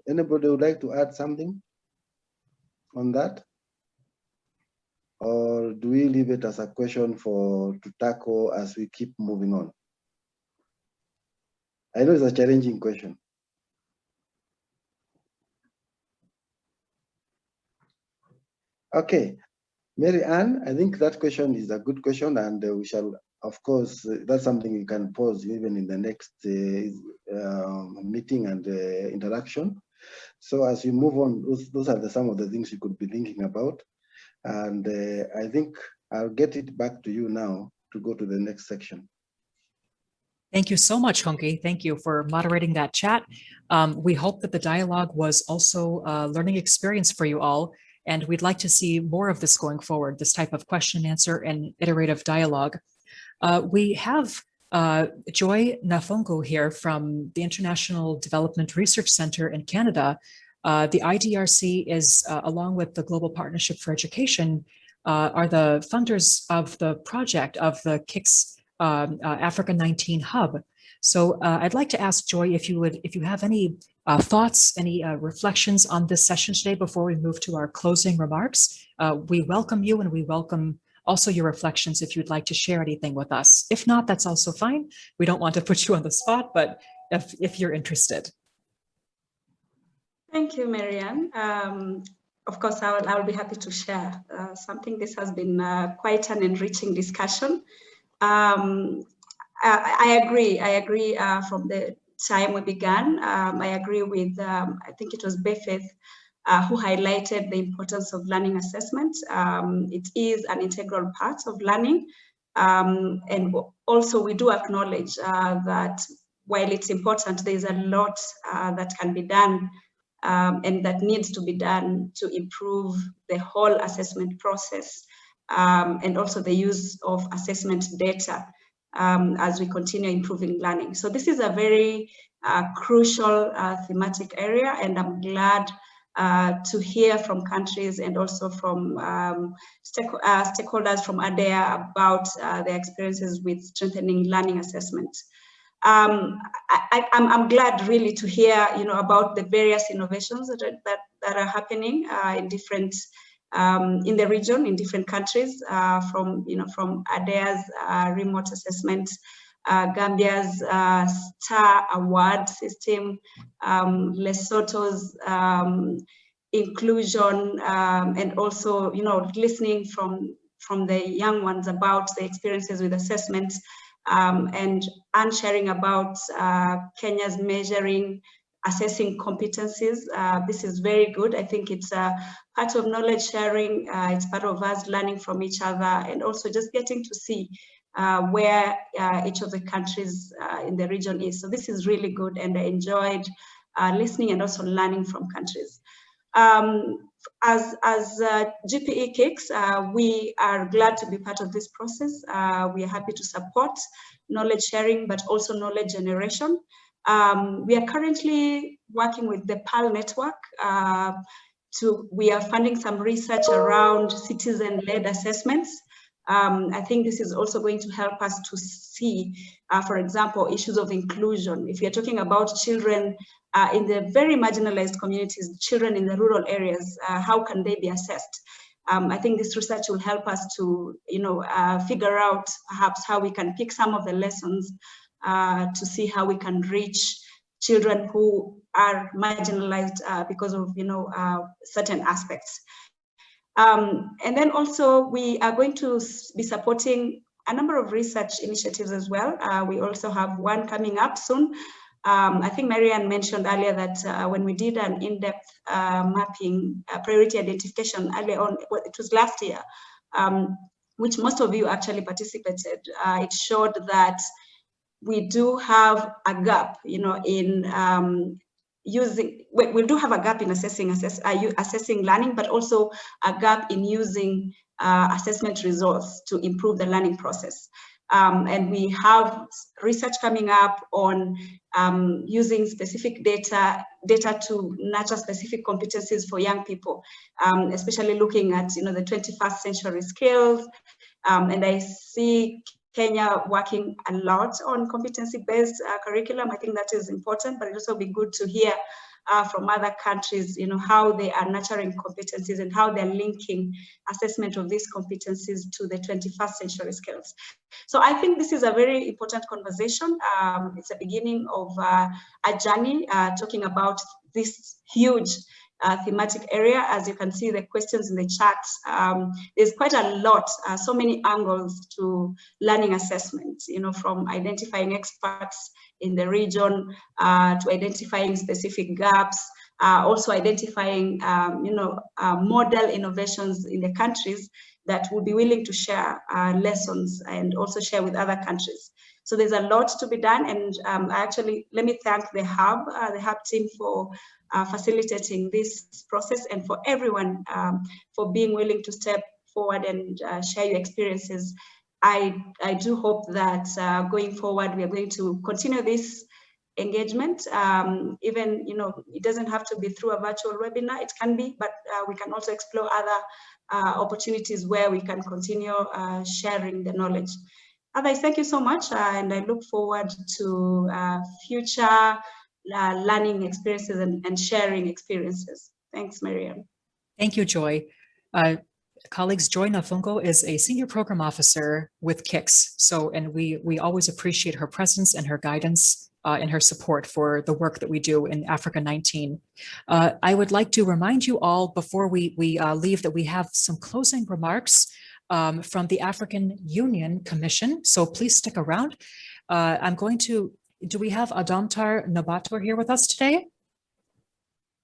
Anybody would like to add something on that? Or do we leave it as a question to tackle as we keep moving on? I know it's a challenging question. Okay, Mary Ann, I think that question is a good question, and we shall, of course, that's something you can pose even in the next meeting and interaction. So as you move on, those are some of the things you could be thinking about. And I think I'll get it back to you now to go to the next section. Thank you so much, Hunki. Thank you for moderating that chat. We hope that the dialogue was also a learning experience for you all, and we'd like to see more of this going forward, this type of question and answer and iterative dialogue. We have Joy Nafongo here from the International Development Research Center in Canada. The IDRC is, along with the Global Partnership for Education, are the funders of the project of the KICS Africa 19 Hub. So I'd like to ask Joy if you have any thoughts, any reflections on this session today before we move to our closing remarks. We welcome you, and we welcome also your reflections if you'd like to share anything with us. If not, that's also fine. We don't want to put you on the spot, but if you're interested. Thank you, Marianne. Of course, I'll be happy to share something. This has been quite an enriching discussion. I agree from the time we began. I agree with, I think it was Befeth who highlighted the importance of learning assessment. It is an integral part of learning. And also we do acknowledge that while it's important, there's a lot that can be done and that needs to be done to improve the whole assessment process and also the use of assessment data as we continue improving learning. So this is a very crucial thematic area, and I'm glad to hear from countries and also from stakeholders from ADEA about their experiences with strengthening learning assessment. I'm glad really to hear, about the various innovations that are happening in different in the region, in different countries, from ADEA's remote assessment Gambia's STAR award system, Lesotho's inclusion, and also, listening from the young ones about the experiences with assessments, and sharing about Kenya's assessing competencies. This is very good. I think it's part of knowledge sharing. It's part of us learning from each other, and also just getting to see where each of the countries in the region is. So this is really good, and I enjoyed listening and also learning from countries. As GPE Kicks, we are glad to be part of this process. We are happy to support knowledge sharing, but also knowledge generation. We are currently working with the PAL network. We are funding some research around citizen-led assessments. I think this is also going to help us to see, for example, issues of inclusion. If you're talking about children in the very marginalized communities, children in the rural areas, how can they be assessed? I think this research will help us to, figure out perhaps how we can pick some of the lessons to see how we can reach children who are marginalized because of, certain aspects. And then also we are going to be supporting a number of research initiatives as well. We also have one coming up soon. I think Marianne mentioned earlier that when we did an in-depth mapping, priority identification earlier on, it was last year, which most of you actually participated. It showed that we do have a gap, in we do have a gap in assessing learning, but also a gap in using assessment results to improve the learning process. And we have research coming up on using specific data to nurture specific competencies for young people, especially looking at the 21st century skills. And I see Kenya working a lot on competency-based curriculum. I think that is important, but it also be good to hear from other countries, how they are nurturing competencies and how they're linking assessment of these competencies to the 21st century skills. So I think this is a very important conversation. It's a beginning of a journey talking about this huge thematic area. As you can see, the questions in the chat, there's quite a lot, so many angles to learning assessment, from identifying experts in the region to identifying specific gaps, also identifying, model innovations in the countries that would be willing to share lessons and also share with other countries. So there's a lot to be done, and actually, let me thank the Hub team for facilitating this process, and for everyone for being willing to step forward and share your experiences. I do hope that going forward, we are going to continue this engagement. Even, it doesn't have to be through a virtual webinar, it can be, but we can also explore other opportunities where we can continue sharing the knowledge. Otherwise, thank you so much, and I look forward to future learning experiences and sharing experiences. Thanks, Marianne. Thank you, Joy. Colleagues, Joy Nafungo is a senior program officer with KICS. So, and we always appreciate her presence and her guidance and her support for the work that we do in Africa 19. I would like to remind you all before we leave that we have some closing remarks from the African Union Commission. So please stick around. Do we have Adamtar Nabator here with us today?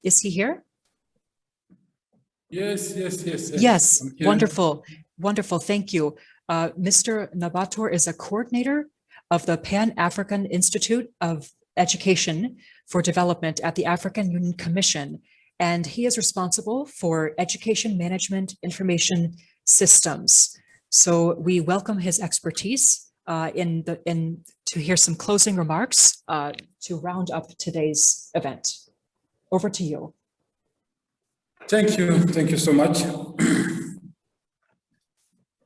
Is he here? Yes. Yes, wonderful. Thank you. Mr. Nabator is a coordinator of the Pan-African Institute of Education for Development at the African Union Commission, and he is responsible for education management information systems. So we welcome his expertise to hear some closing remarks to round up today's event. Over to you. Thank you so much.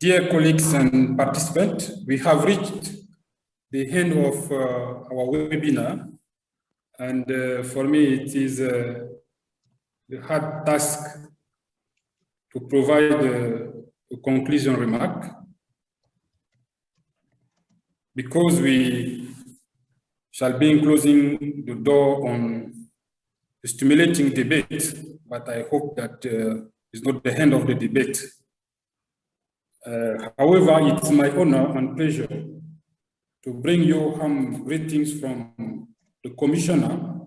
Dear colleagues and participants, we have reached the end of our webinar, and for me it is a hard task to provide a conclusion remark. because we shall be closing the door on stimulating debate, but I hope that is not the end of the debate. However, it's my honor and pleasure to bring you greetings from the Commissioner,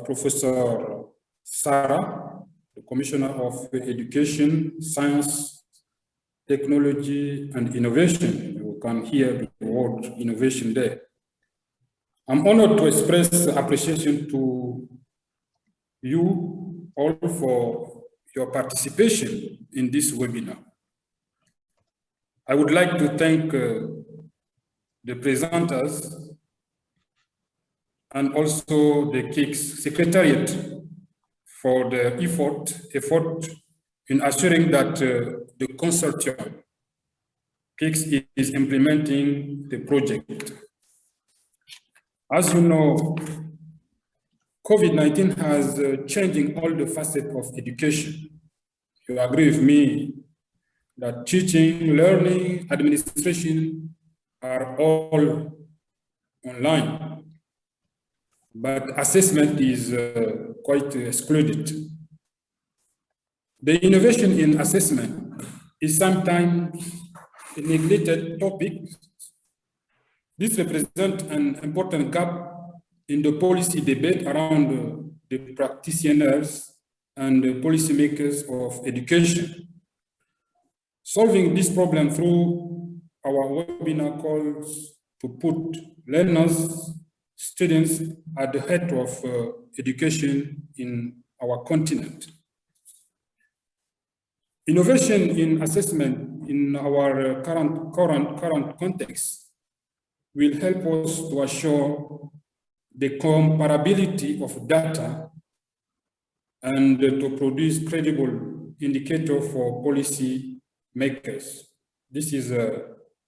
Professor Sarah, the Commissioner of Education, Science, Technology, and Innovation. You can hear the word innovation there. I'm honored to express appreciation to you all for your participation in this webinar. I would like to thank the presenters and also the KICS Secretariat for the effort in assuring that the consortium KICS is implementing the project. As you know, COVID-19 has changing all the facets of education. You agree with me that teaching, learning, administration are all online, but assessment is quite excluded. The innovation in assessment is sometimes a neglected topic. This represents an important gap in the policy debate around the practitioners and the policymakers of education. Solving this problem through our webinar calls to put learners, students at the head of education in our continent. Innovation in assessment in our current context will help us to assure the comparability of data and to produce credible indicator for policy makers. This is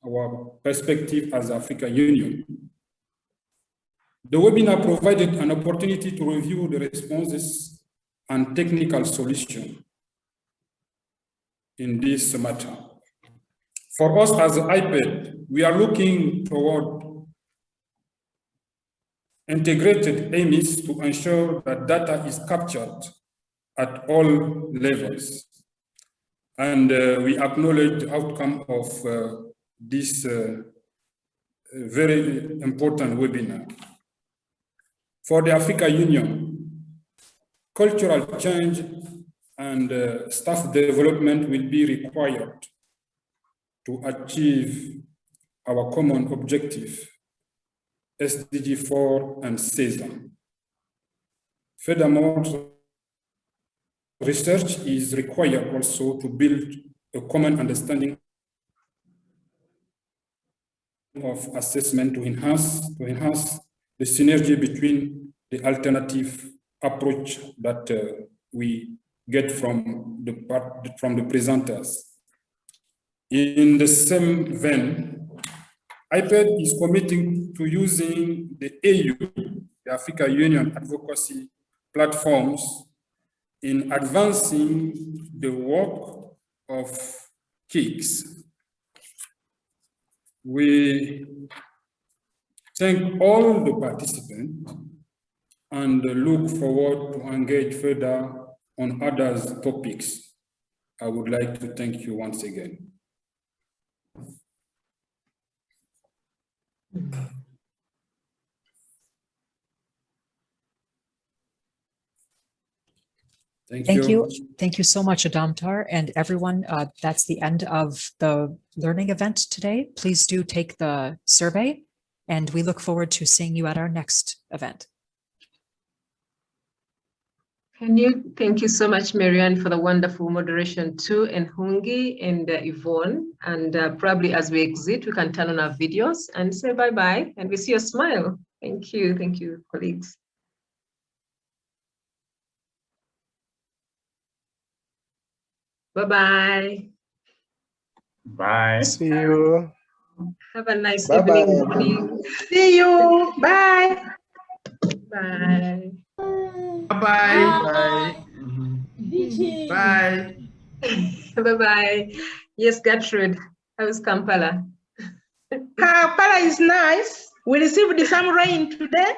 our perspective as African Union. The webinar provided an opportunity to review the responses and technical solutions in this matter. For us as IPED, we are looking toward integrated aims to ensure that data is captured at all levels. And we acknowledge the outcome of this very important webinar. For the African Union, cultural change and staff development will be required to achieve our common objective, SDG 4 and CESA. Furthermore, research is required also to build a common understanding of assessment to enhance the synergy between the alternative approach that we get from the presenters. In the same vein, IPED is committing to using the AU, the African Union advocacy platforms, in advancing the work of KICS. We thank all the participants and look forward to engage further on other topics. I would like to thank you once again. Thank you. Thank you so much, Adamtar, and everyone. That's the end of the learning event today. Please do take the survey, and we look forward to seeing you at our next event. Thank you so much, Marianne, for the wonderful moderation too, and Hungi and Yvonne. And probably as we exit, we can turn on our videos and say bye-bye, and we see your smile. Thank you, colleagues. Bye-bye. Bye. See you. Have a nice Bye-bye. evening, morning. See you. Bye. Bye. Bye. Bye. Bye-bye. Yes, Gertrude. How's Kampala? Kampala is nice. We received some rain today.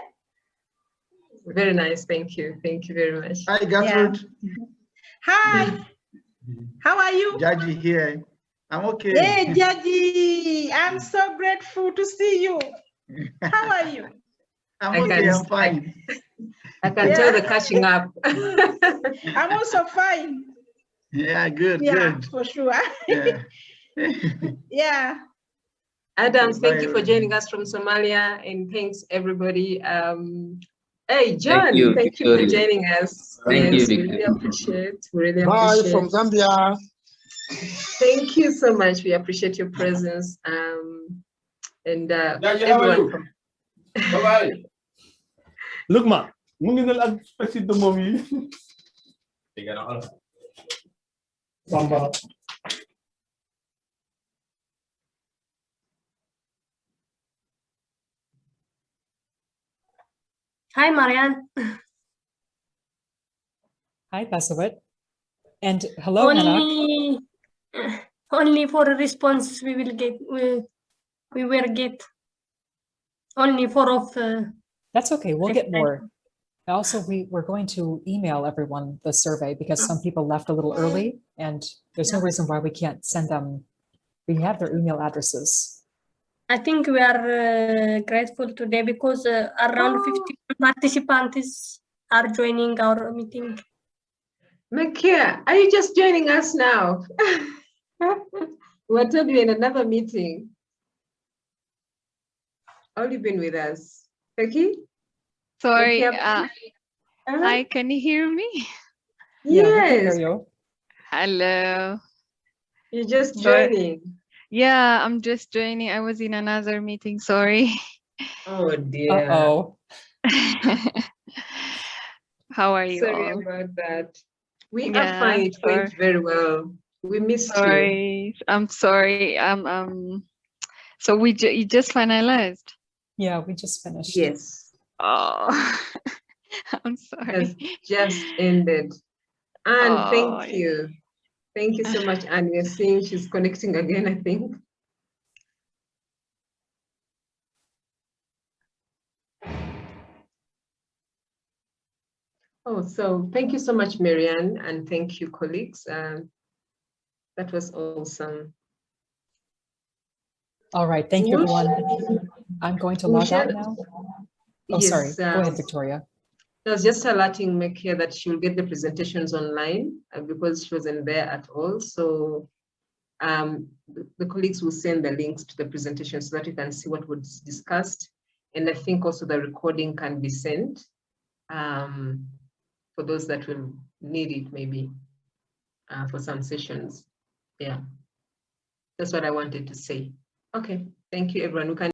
Very nice. Thank you. Thank you very much. Hi, Gertrude. Yeah. Hi. How are you? Jaji here. I'm okay. Hey, Jaji. I'm so grateful to see you. How are you? I'm okay. I'm fine. I can tell the catching up. I'm also fine. Yeah, good. Yeah, good. for sure. Yeah. Yeah. Adam, thank you for joining us from Somalia, and thanks everybody. Hey, John, thank you for joining us. Thank yes, you. we really appreciate. We really Bye appreciate. from Zambia. Thank you so much. We appreciate your presence. And everyone from bye-bye. Look, ma, mungkin nila agpasit do mo mi. Tiga na ako. Samba. Hi, Marianne. Hi, Pasawit. And hello, Anak. Only for a response we will get. We will get only 4 of. That's okay. We'll get more. Also, we're going to email everyone the survey because some people left a little early, and there's no reason why we can't send them. We have their email addresses. I think we are grateful today because around 50 participants are joining our meeting. Makia, are you just joining us now? We're told you in another meeting. How have you been with us? Becky? Sorry, Makia, hi, can you hear me? Yes. Hello. You're just joining. Yeah, I'm just joining. I was in another meeting, sorry. Oh dear. Uh-oh. How are you Sorry all? about that. We are fine. It went very well. We missed you. I'm sorry. So you just finalized? Yeah, we just finished. Yes. Oh, I'm sorry. It's just ended. And thank you. Thank you so much, Anne. We're seeing she's connecting again, I think. Oh, so thank you so much, Marianne, and thank you, colleagues. That was awesome. All right, thank you, everyone. I'm going to log out now. Oh, Yes, sorry. Go ahead, Victoria. I was just alerting Mekia that she will get the presentations online because she wasn't there at all. So the colleagues will send the links to the presentation so that you can see what was discussed. And I think also the recording can be sent for those that will need it maybe for some sessions. Yeah, that's what I wanted to say. Okay, thank you, everyone. We can